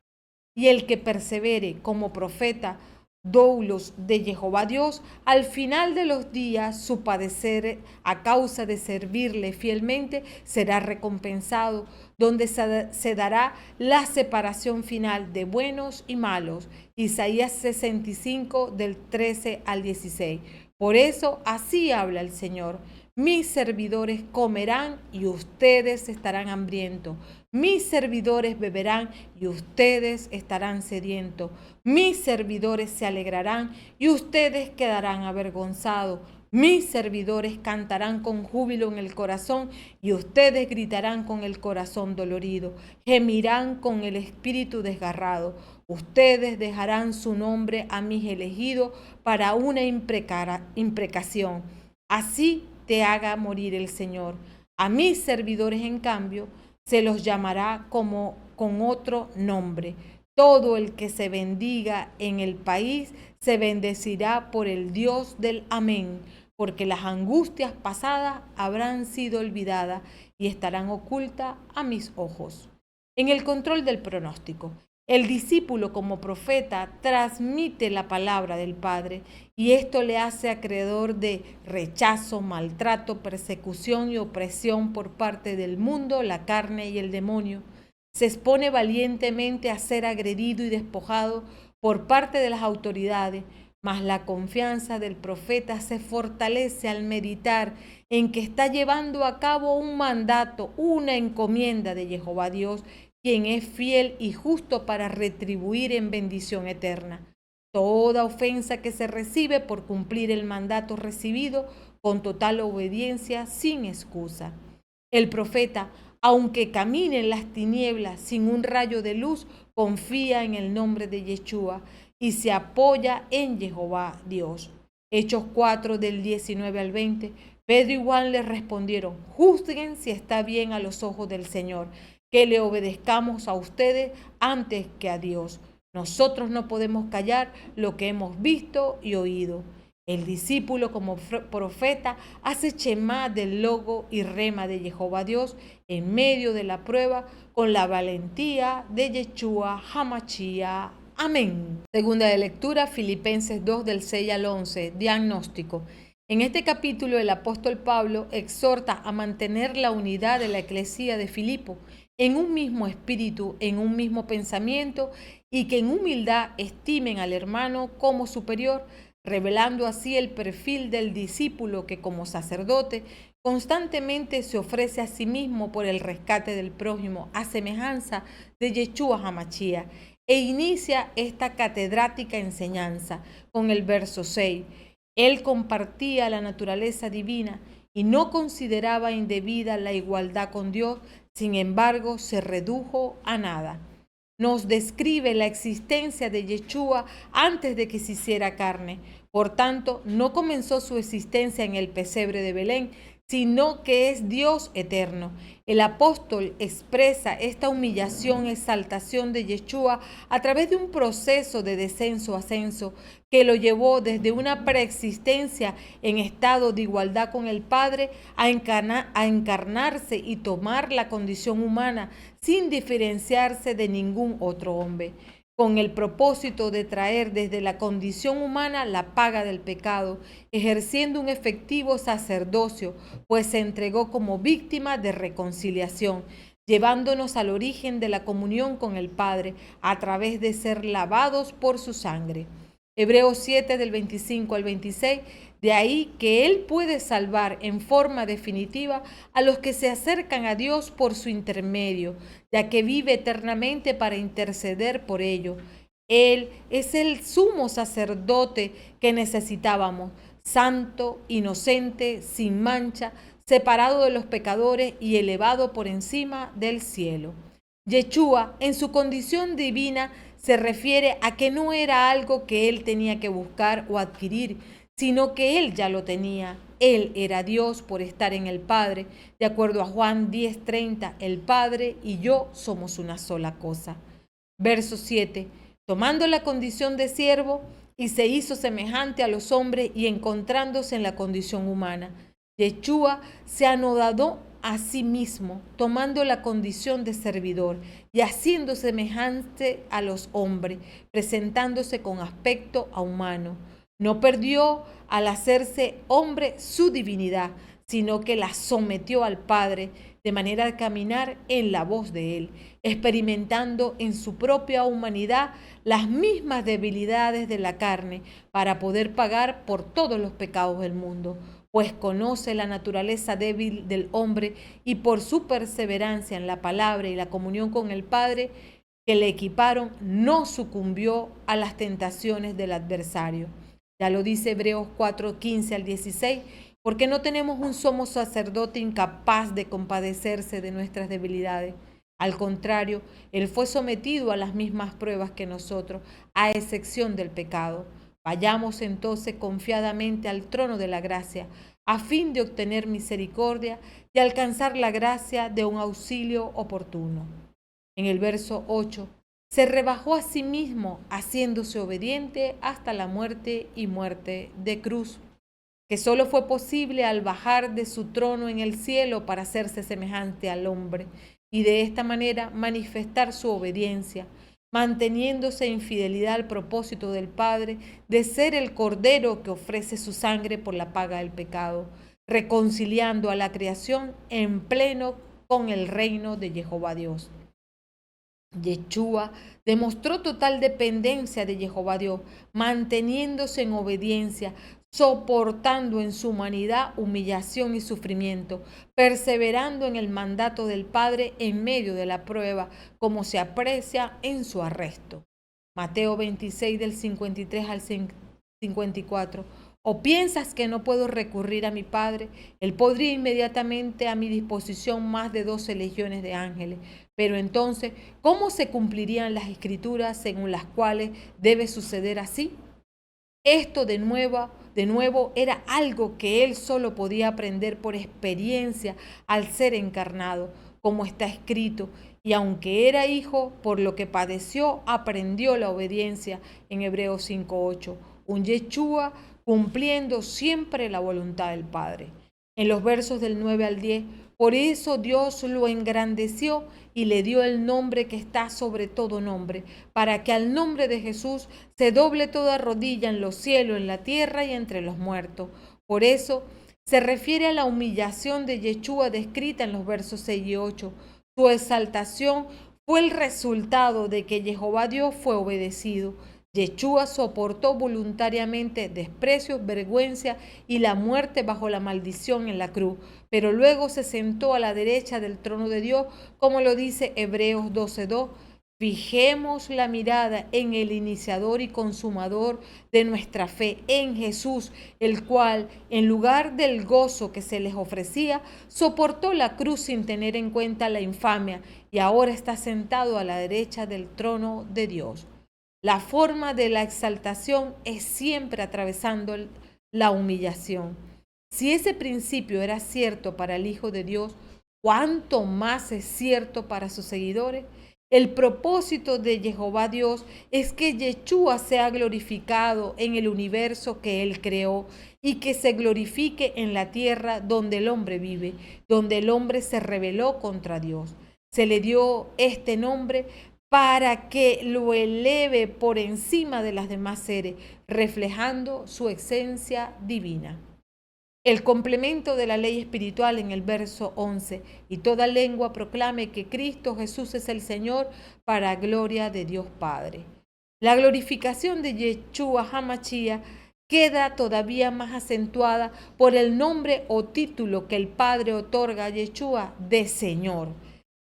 Y el que persevere como profeta, doulos de Jehová Dios, al final de los días su padecer a causa de servirle fielmente será recompensado, donde se dará la separación final de buenos y malos. Isaías 65 del 13 al 16. Por eso así habla el Señor: mis servidores comerán y ustedes estarán hambrientos. Mis servidores beberán y ustedes estarán sedientos. Mis servidores se alegrarán y ustedes quedarán avergonzados. Mis servidores cantarán con júbilo en el corazón y ustedes gritarán con el corazón dolorido. Gemirán con el espíritu desgarrado. Ustedes dejarán su nombre a mis elegidos para una imprecación. Así te haga morir el Señor. A mis servidores, en cambio, se los llamará como con otro nombre. Todo el que se bendiga en el país se bendecirá por el Dios del Amén, porque las angustias pasadas habrán sido olvidadas y estarán ocultas a mis ojos. En el control del pronóstico, El discípulo como profeta transmite la palabra del Padre y esto le hace acreedor de rechazo, maltrato, persecución y opresión por parte del mundo, la carne y el demonio. Se expone valientemente a ser agredido y despojado por parte de las autoridades, mas la confianza del profeta se fortalece al meditar en que está llevando a cabo un mandato, una encomienda de Jehová Dios, quien es fiel y justo para retribuir en bendición eterna toda ofensa que se recibe por cumplir el mandato recibido con total obediencia sin excusa. El profeta, aunque camine en las tinieblas sin un rayo de luz, confía en el nombre de Yeshua y se apoya en Jehová Dios. Hechos 4 del 19 al 20. Pedro y Juan le respondieron: juzguen si está bien a los ojos del Señor, que le obedezcamos a ustedes antes que a Dios. Nosotros no podemos callar lo que hemos visto y oído. El discípulo como profeta hace shemá del logo y rema de Jehová Dios en medio de la prueba con la valentía de Yeshua HaMashiach. Amén. Segunda de lectura, Filipenses 2 del 6 al 11, diagnóstico. En este capítulo el apóstol Pablo exhorta a mantener la unidad de la eclesía de Filipo en un mismo espíritu, en un mismo pensamiento y que en humildad estimen al hermano como superior, revelando así el perfil del discípulo que como sacerdote constantemente se ofrece a sí mismo por el rescate del prójimo a semejanza de Yeshua HaMashiach, e inicia esta catedrática enseñanza con el verso 6. Él compartía la naturaleza divina y no consideraba indebida la igualdad con Dios, sin embargo se redujo a nada. Nos describe la existencia de Yeshua antes de que se hiciera carne. Por tanto, no comenzó su existencia en el pesebre de Belén, sino que es Dios eterno. El apóstol expresa esta humillación, exaltación de Yeshua a través de un proceso de descenso, ascenso, que lo llevó desde una preexistencia en estado de igualdad con el Padre a encarnarse y tomar la condición humana sin diferenciarse de ningún otro hombre, con el propósito de traer desde la condición humana la paga del pecado, ejerciendo un efectivo sacerdocio, pues se entregó como víctima de reconciliación, llevándonos al origen de la comunión con el Padre a través de ser lavados por su sangre. Hebreos 7 del 25 al 26, de ahí que Él puede salvar en forma definitiva a los que se acercan a Dios por su intermedio, ya que vive eternamente para interceder por ello. Él es el sumo sacerdote que necesitábamos, santo, inocente, sin mancha, separado de los pecadores y elevado por encima del cielo. Yeshua, en su condición divina, se refiere a que no era algo que él tenía que buscar o adquirir, sino que él ya lo tenía. Él era Dios por estar en el Padre. De acuerdo a Juan 10:30, el Padre y yo somos una sola cosa. Verso 7. Tomando la condición de siervo, y se hizo semejante a los hombres y encontrándose en la condición humana. Yeshua se anodó a sí mismo, tomando la condición de servidor y haciendo semejante a los hombres, presentándose con aspecto a humano. No perdió al hacerse hombre su divinidad, sino que la sometió al Padre, de manera de caminar en la voz de Él, experimentando en su propia humanidad las mismas debilidades de la carne para poder pagar por todos los pecados del mundo, pues conoce la naturaleza débil del hombre y por su perseverancia en la palabra y la comunión con el Padre que le equiparon, no sucumbió a las tentaciones del adversario. Ya lo dice Hebreos 4:15 al 16, porque no tenemos un sumo sacerdote incapaz de compadecerse de nuestras debilidades. Al contrario, Él fue sometido a las mismas pruebas que nosotros, a excepción del pecado. Vayamos entonces confiadamente al trono de la gracia, a fin de obtener misericordia y alcanzar la gracia de un auxilio oportuno. En el verso 8, se rebajó a sí mismo, haciéndose obediente hasta la muerte y muerte de cruz, que solo fue posible al bajar de su trono en el cielo para hacerse semejante al hombre y de esta manera manifestar su obediencia. manteniéndose en fidelidad al propósito del Padre de ser el Cordero que ofrece su sangre por la paga del pecado, reconciliando a la creación en pleno con el reino de Jehová Dios. Yeshua demostró total dependencia de Jehová Dios, manteniéndose en obediencia, soportando en su humanidad humillación y sufrimiento, perseverando en el mandato del Padre en medio de la prueba, como se aprecia en su arresto. Mateo 26 del 53 al 54. ¿O piensas que no puedo recurrir a mi Padre? Él podría inmediatamente a mi disposición más de 12 legiones de ángeles. Pero entonces, ¿cómo se cumplirían las escrituras según las cuales debe suceder así? Esto de nuevo era algo que él solo podía aprender por experiencia al ser encarnado, como está escrito. Y aunque era hijo, por lo que padeció, aprendió la obediencia en Hebreos 5:8. Un Yeshua cumpliendo siempre la voluntad del Padre. En los versos del 9 al 10, por eso Dios lo engrandeció y le dio el nombre que está sobre todo nombre, para que al nombre de Jesús se doble toda rodilla en los cielos, en la tierra y entre los muertos. Por eso se refiere a la humillación de Yeshua descrita en los versos 6 y 8. Su exaltación fue el resultado de que Jehová Dios fue obedecido. Yeshua soportó voluntariamente desprecios, vergüenza y la muerte bajo la maldición en la cruz, pero luego se sentó a la derecha del trono de Dios, como lo dice Hebreos 12:2. Fijemos la mirada en el iniciador y consumador de nuestra fe, en Jesús, el cual, en lugar del gozo que se les ofrecía, soportó la cruz sin tener en cuenta la infamia, y ahora está sentado a la derecha del trono de Dios. La forma de la exaltación es siempre atravesando la humillación. Si ese principio era cierto para el Hijo de Dios, ¿cuánto más es cierto para sus seguidores? El propósito de Jehová Dios es que Yeshua sea glorificado en el universo que Él creó y que se glorifique en la tierra donde el hombre vive, donde el hombre se rebeló contra Dios. Se le dio este nombre para que lo eleve por encima de las demás seres, reflejando su esencia divina. El complemento de la ley espiritual en el verso 11, y toda lengua proclame que Cristo Jesús es el Señor para gloria de Dios Padre. La glorificación de Yeshua HaMashiach queda todavía más acentuada por el nombre o título que el Padre otorga a Yeshua de Señor,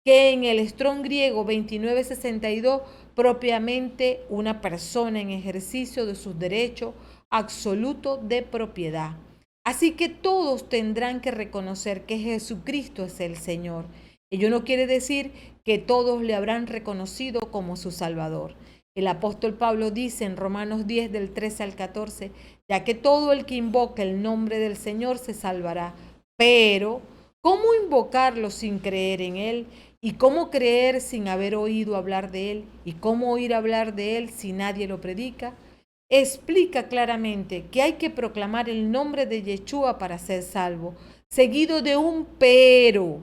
que en el Strong griego 2962 propiamente una persona en ejercicio de sus derechos absolutos de propiedad. Así que todos tendrán que reconocer que Jesucristo es el Señor. Ello no quiere decir que todos le habrán reconocido como su Salvador. El apóstol Pablo dice en Romanos 10 del 13 al 14, ya que todo el que invoca el nombre del Señor se salvará. Pero, ¿cómo invocarlo sin creer en Él? ¿Y cómo creer sin haber oído hablar de Él? ¿Y cómo oír hablar de Él si nadie lo predica? Explica claramente que hay que proclamar el nombre de Yeshua para ser salvo, seguido de un pero.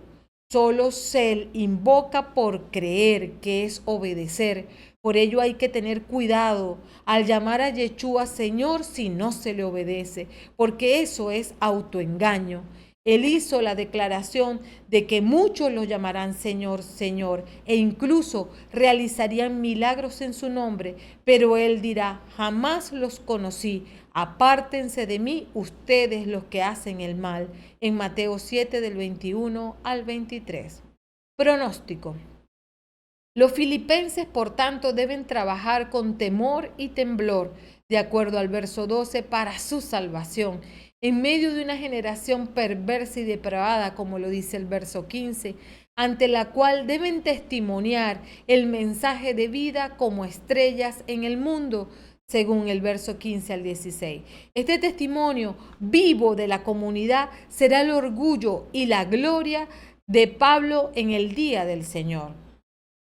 Solo se invoca por creer, que es obedecer. Por ello hay que tener cuidado al llamar a Yeshua Señor si no se le obedece, porque eso es autoengaño. Él hizo la declaración de que muchos lo llamarán Señor, Señor, e incluso realizarían milagros en su nombre, pero Él dirá, jamás los conocí, apártense de mí ustedes los que hacen el mal, en Mateo 7 del 21 al 23. Pronóstico. Los filipenses, por tanto, deben trabajar con temor y temblor, de acuerdo al verso 12, para su salvación, en medio de una generación perversa y depravada, como lo dice el verso 15, ante la cual deben testimoniar el mensaje de vida como estrellas en el mundo, según el verso 15 al 16. Este testimonio vivo de la comunidad será el orgullo y la gloria de Pablo en el día del Señor.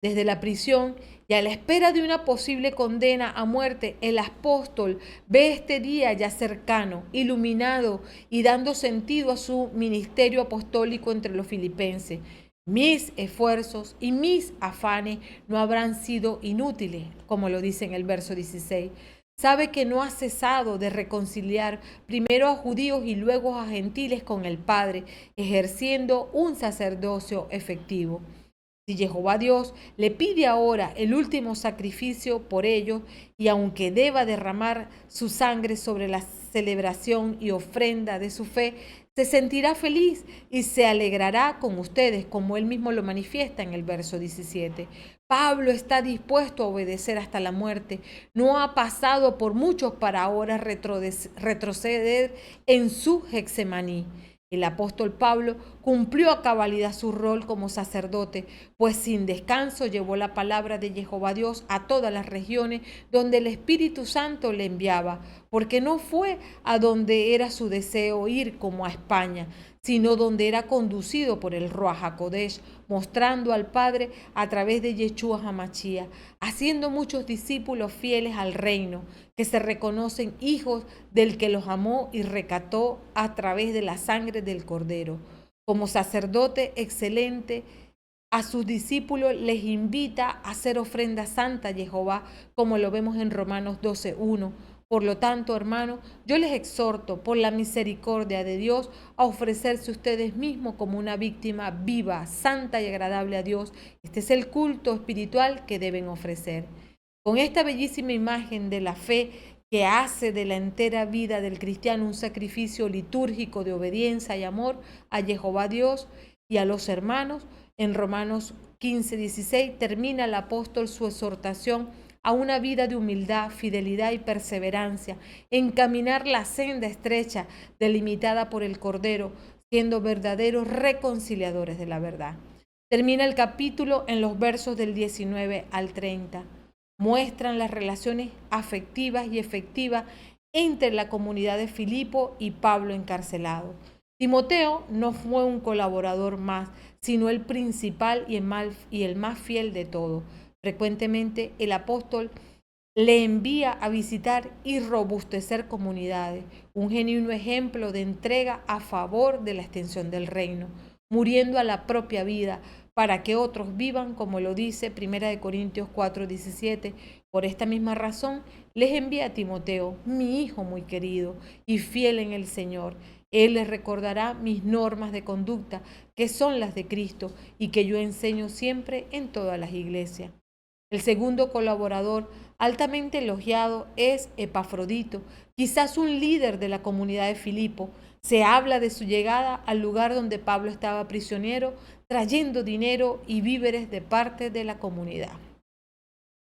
Desde la prisión y a la espera de una posible condena a muerte, el apóstol ve este día ya cercano, iluminado y dando sentido a su ministerio apostólico entre los filipenses. Mis esfuerzos y mis afanes no habrán sido inútiles, como lo dice en el verso 16. Sabe que no ha cesado de reconciliar primero a judíos y luego a gentiles con el Padre, ejerciendo un sacerdocio efectivo. Si Jehová Dios le pide ahora el último sacrificio por ellos, y aunque deba derramar su sangre sobre la celebración y ofrenda de su fe, se sentirá feliz y se alegrará con ustedes, como él mismo lo manifiesta en el verso 17. Pablo está dispuesto a obedecer hasta la muerte. No ha pasado por muchos para ahora retroceder en su Getsemaní. El apóstol Pablo cumplió a cabalidad su rol como sacerdote, pues sin descanso llevó la palabra de Jehová Dios a todas las regiones donde el Espíritu Santo le enviaba, porque no fue a donde era su deseo ir como a España, sino donde era conducido por el Ruach HaKodesh, mostrando al Padre a través de Yeshua HaMashiach, haciendo muchos discípulos fieles al reino, que se reconocen hijos del que los amó y rescató a través de la sangre del Cordero. Como sacerdote excelente, a sus discípulos les invita a hacer ofrenda santa a Jehová, como lo vemos en Romanos 12:1. Por lo tanto, hermanos, yo les exhorto por la misericordia de Dios a ofrecerse ustedes mismos como una víctima viva, santa y agradable a Dios. Este es el culto espiritual que deben ofrecer. Con esta bellísima imagen de la fe que hace de la entera vida del cristiano un sacrificio litúrgico de obediencia y amor a Jehová Dios y a los hermanos, en Romanos 15:16 termina el apóstol su exhortación a una vida de humildad, fidelidad y perseverancia, en caminar la senda estrecha delimitada por el Cordero, siendo verdaderos reconciliadores de la verdad. Termina el capítulo en los versos del 19 al 30. Muestran las relaciones afectivas y efectivas entre la comunidad de Filipo y Pablo encarcelado. Timoteo no fue un colaborador más, sino el principal y el más fiel de todos. Frecuentemente el apóstol le envía a visitar y robustecer comunidades, un genuino ejemplo de entrega a favor de la extensión del reino, muriendo a la propia vida para que otros vivan, como lo dice 1 Corintios 4:17. Por esta misma razón les envía a Timoteo, mi hijo muy querido y fiel en el Señor. Él les recordará mis normas de conducta, que son las de Cristo y que yo enseño siempre en todas las iglesias. El segundo colaborador altamente elogiado es Epafrodito, quizás un líder de la comunidad de Filipo. Se habla de su llegada al lugar donde Pablo estaba prisionero, trayendo dinero y víveres de parte de la comunidad.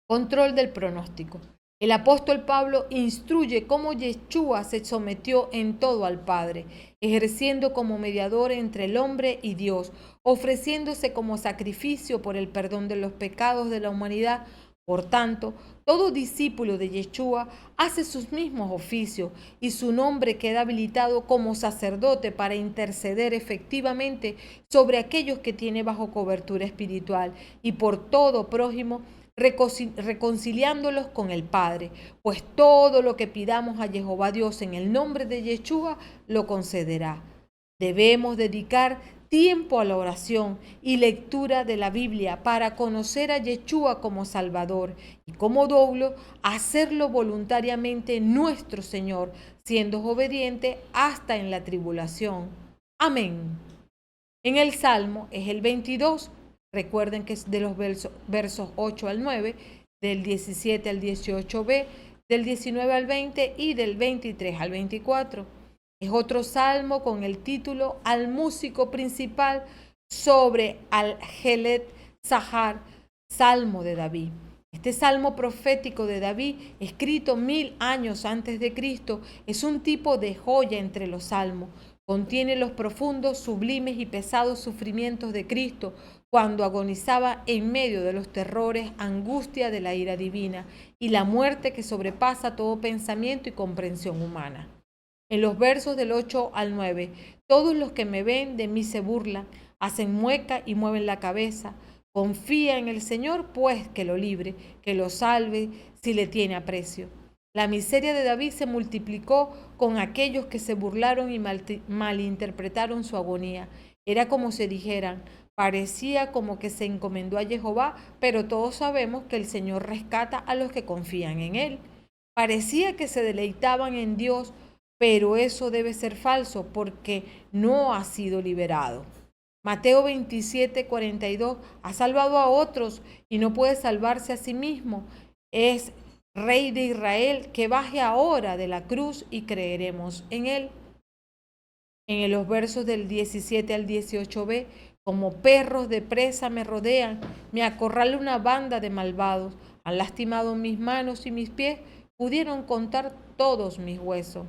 Control del pronóstico. El apóstol Pablo instruye cómo Yeshua se sometió en todo al Padre, ejerciendo como mediador entre el hombre y Dios, ofreciéndose como sacrificio por el perdón de los pecados de la humanidad. Por tanto, todo discípulo de Yeshua hace sus mismos oficios y su nombre queda habilitado como sacerdote para interceder efectivamente sobre aquellos que tiene bajo cobertura espiritual y por todo prójimo, reconciliándolos con el Padre, pues todo lo que pidamos a Jehová Dios en el nombre de Yeshua lo concederá. Debemos dedicar tiempo a la oración y lectura de la Biblia para conocer a Yeshua como Salvador y como doble hacerlo voluntariamente nuestro Señor, siendo obediente hasta en la tribulación. Amén. En el Salmo es el 22. Recuerden que es de los versos 8 al 9, del 17 al 18b, del 19 al 20 y del 23 al 24. Es otro salmo con el título Al músico principal sobre Al-Helet Zahar, salmo de David. Este salmo profético de David, escrito 1000 años antes de Cristo, es un tipo de joya entre los salmos. Contiene los profundos, sublimes y pesados sufrimientos de Cristo cuando agonizaba en medio de los terrores, angustia de la ira divina y la muerte que sobrepasa todo pensamiento y comprensión humana. En los versos del 8 al 9, todos los que me ven de mí se burlan, hacen mueca y mueven la cabeza. Confía en el Señor, pues que lo libre, que lo salve si le tiene aprecio. La miseria de David se multiplicó con aquellos que se burlaron y malinterpretaron su agonía. Era como si dijeran, parecía como que se encomendó a Jehová, pero todos sabemos que el Señor rescata a los que confían en Él. Parecía que se deleitaban en Dios, pero eso debe ser falso porque no ha sido liberado. Mateo 27:42, ha salvado a otros y no puede salvarse a sí mismo. Es Rey de Israel, que baje ahora de la cruz y creeremos en Él. En los versos del 17 al 18b, como perros de presa me rodean, me acorrala una banda de malvados, han lastimado mis manos y mis pies, pudieron contar todos mis huesos.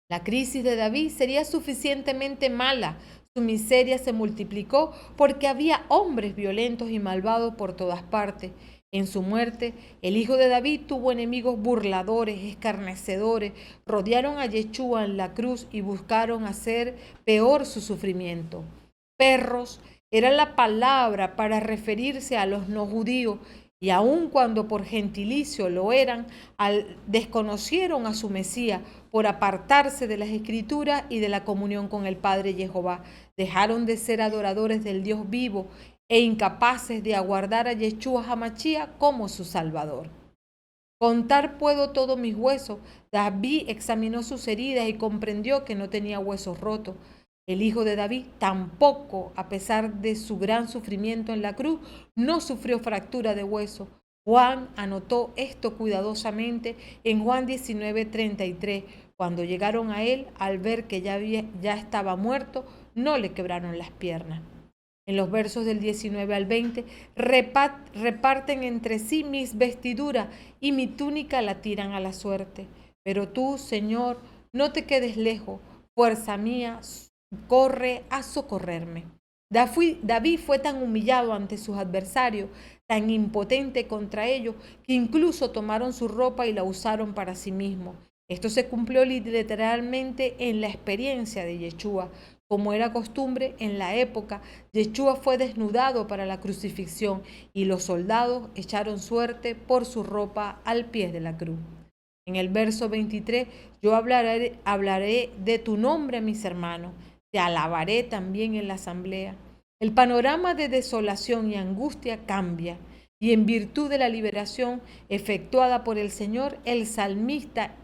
La crisis de David sería suficientemente mala. Su miseria se multiplicó porque había hombres violentos y malvados por todas partes. En su muerte, el hijo de David tuvo enemigos burladores, escarnecedores, rodearon a Yeshua en la cruz y buscaron hacer peor su sufrimiento. Perros era la palabra para referirse a los no judíos, y aun cuando por gentilicio lo eran, desconocieron a su Mesías por apartarse de las Escrituras y de la comunión con el Padre Jehová. Dejaron de ser adoradores del Dios vivo e incapaces de aguardar a Yeshua HaMashiach como su Salvador. Contar puedo todos mis huesos. David examinó sus heridas y comprendió que no tenía huesos rotos. El hijo de David tampoco, a pesar de su gran sufrimiento en la cruz, no sufrió fractura de hueso. Juan anotó esto cuidadosamente en Juan 19:33. Cuando llegaron a él, al ver que ya estaba muerto, no le quebraron las piernas. En los versos del 19 al 20, reparten entre sí mis vestiduras y mi túnica la tiran a la suerte. Pero tú, Señor, no te quedes lejos, fuerza mía, corre a socorrerme. David fue tan humillado ante sus adversarios, tan impotente contra ellos, que incluso tomaron su ropa y la usaron para sí mismo. Esto se cumplió literalmente en la experiencia de Yeshua. Como era costumbre en la época, Yeshua fue desnudado para la crucifixión y los soldados echaron suerte por su ropa al pie de la cruz. En el verso 23, yo hablaré de tu nombre a mis hermanos, te alabaré también en la asamblea. El panorama de desolación y angustia cambia, y en virtud de la liberación efectuada por el Señor, el salmista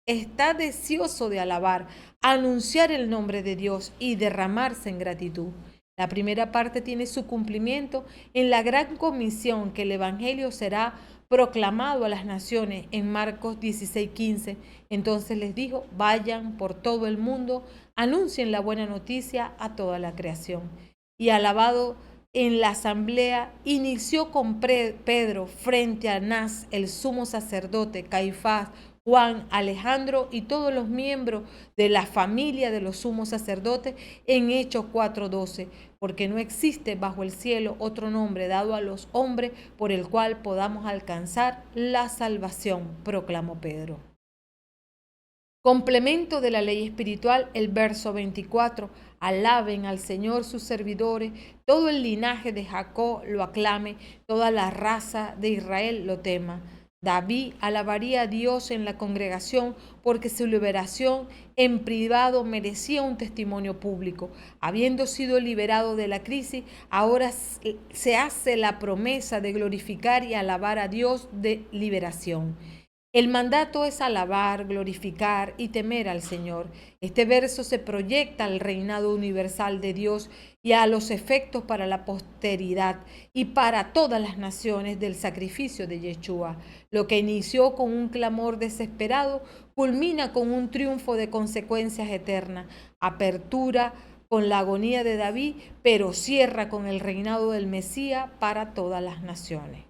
está deseoso de alabar, anunciar el nombre de Dios y derramarse en gratitud. La primera parte tiene su cumplimiento en la gran comisión que el Evangelio será proclamado a las naciones en Marcos 16:15. Entonces les dijo, vayan por todo el mundo, anuncien la buena noticia a toda la creación. Y alabado en la asamblea, inició con Pedro frente a Anás, el sumo sacerdote, Caifás, Juan, Alejandro y todos los miembros de la familia de los sumos sacerdotes en Hechos 4:12, porque no existe bajo el cielo otro nombre dado a los hombres por el cual podamos alcanzar la salvación, proclamó Pedro. Complemento de la ley espiritual, el verso 24, alaben al Señor sus servidores, todo el linaje de Jacob lo aclame, toda la raza de Israel lo tema. David alabaría a Dios en la congregación porque su liberación en privado merecía un testimonio público. Habiendo sido liberado de la crisis, ahora se hace la promesa de glorificar y alabar a Dios de liberación. El mandato es alabar, glorificar y temer al Señor. Este verso se proyecta al reinado universal de Dios y a los efectos para la posteridad y para todas las naciones del sacrificio de Yeshua. Lo que inició con un clamor desesperado culmina con un triunfo de consecuencias eternas. Apertura con la agonía de David, pero cierra con el reinado del Mesías para todas las naciones.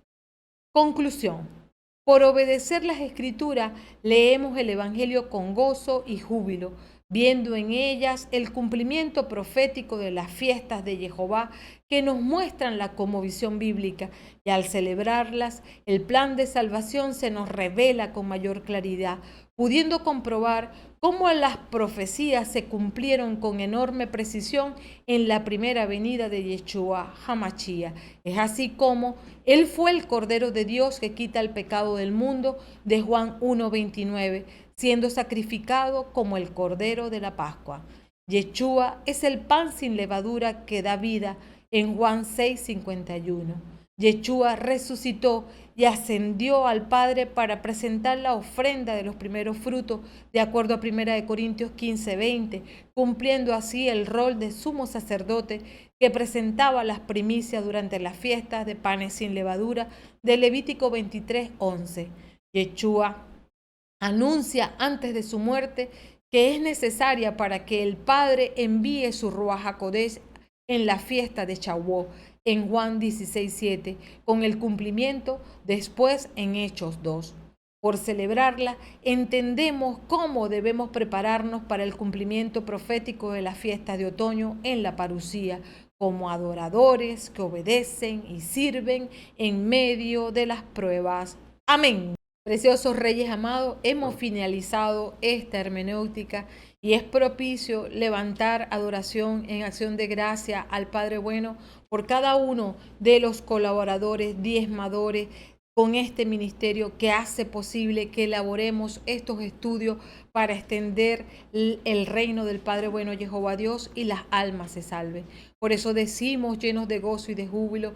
Conclusión. Por obedecer las Escrituras, leemos el Evangelio con gozo y júbilo, viendo en ellas el cumplimiento profético de las fiestas de Jehová que nos muestran la cosmovisión bíblica, y al celebrarlas, el plan de salvación se nos revela con mayor claridad, pudiendo comprobar cómo las profecías se cumplieron con enorme precisión en la primera venida de Yeshua HaMashiach. Es así como Él fue el Cordero de Dios que quita el pecado del mundo, de Juan 1:29, siendo sacrificado como el Cordero de la Pascua. Yeshua es el pan sin levadura que da vida en Juan 6:51. Yeshua resucitó y ascendió al Padre para presentar la ofrenda de los primeros frutos, de acuerdo a 1 Corintios 15:20, cumpliendo así el rol de sumo sacerdote que presentaba las primicias durante las fiestas de panes sin levadura de Levítico 23:11. Yeshua anuncia antes de su muerte que es necesaria para que el Padre envíe su Ruaj HaKodesh en la fiesta de Shavuot, en Juan 16:7, con el cumplimiento después en Hechos 2. Por celebrarla, entendemos cómo debemos prepararnos para el cumplimiento profético de la fiesta de otoño en la parusía, como adoradores que obedecen y sirven en medio de las pruebas. Amén. Preciosos Reyes amados, hemos finalizado esta hermenéutica y es propicio levantar adoración en acción de gracia al Padre Bueno por cada uno de los colaboradores, diezmadores con este ministerio que hace posible que elaboremos estos estudios para extender el reino del Padre Bueno Jehová Dios y las almas se salven. Por eso decimos llenos de gozo y de júbilo: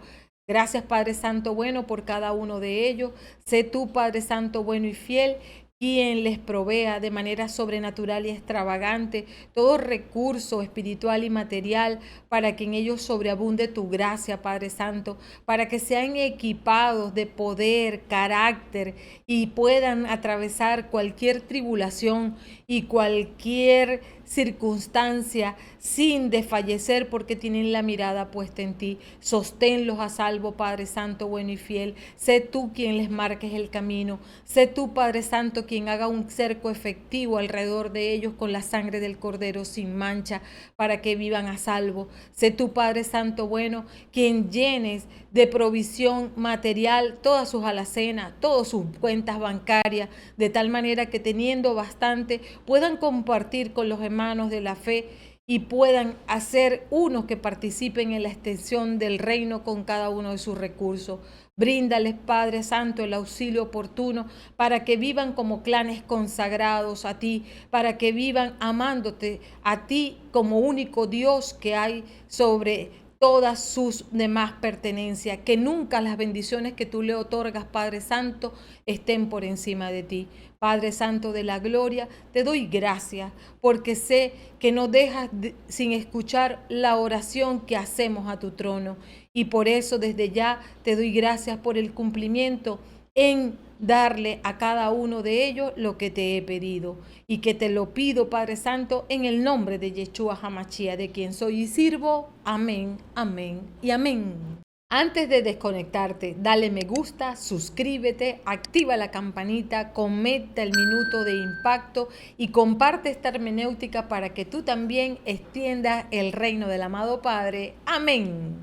gracias, Padre Santo bueno, por cada uno de ellos. Sé tú, Padre Santo bueno y fiel, quien les provea de manera sobrenatural y extravagante todo recurso espiritual y material para que en ellos sobreabunde tu gracia, Padre Santo, para que sean equipados de poder, carácter y puedan atravesar cualquier tribulación y cualquier circunstancia sin desfallecer porque tienen la mirada puesta en ti. Sosténlos a salvo, Padre Santo bueno y fiel. Sé tú quien les marques el camino. Sé tú, Padre Santo, quien haga un cerco efectivo alrededor de ellos con la sangre del Cordero sin mancha para que vivan a salvo. Sé tú, Padre Santo bueno, quien llenes de provisión material todas sus alacenas, todas sus cuentas bancarias, de tal manera que teniendo bastante puedan compartir con los hermanos de la fe y puedan hacer unos que participen en la extensión del reino con cada uno de sus recursos. Bríndales, Padre Santo, el auxilio oportuno para que vivan como clanes consagrados a ti, para que vivan amándote a ti como único Dios que hay sobre todas sus demás pertenencias, que nunca las bendiciones que tú le otorgas, Padre Santo, estén por encima de ti. Padre Santo de la gloria, te doy gracias porque sé que no dejas sin escuchar la oración que hacemos a tu trono. Y por eso desde ya te doy gracias por el cumplimiento en darle a cada uno de ellos lo que te he pedido. Y que te lo pido, Padre Santo, en el nombre de Yeshua HaMashiach, de quien soy y sirvo. Amén, amén y amén. Antes de desconectarte, dale me gusta, suscríbete, activa la campanita, comenta el minuto de impacto y comparte esta hermenéutica para que tú también extiendas el reino del amado Padre. Amén.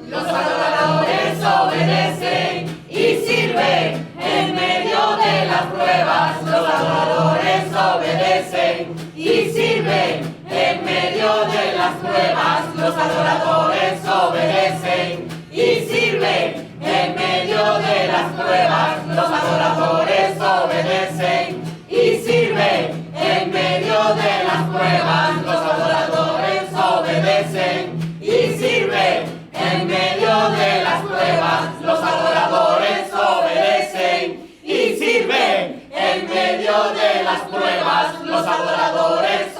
Los adoradores obedecen y sirven en medio de las pruebas. Los adoradores obedecen y sirven en medio de las pruebas. Los adoradores obedecen y sirven en medio de las pruebas. Los adoradores obedecen y sirven en medio de las pruebas. Los adoradores obedecen y sirven en medio de las pruebas. Los adoradores obedecen y sirven en medio de las pruebas. Los adoradores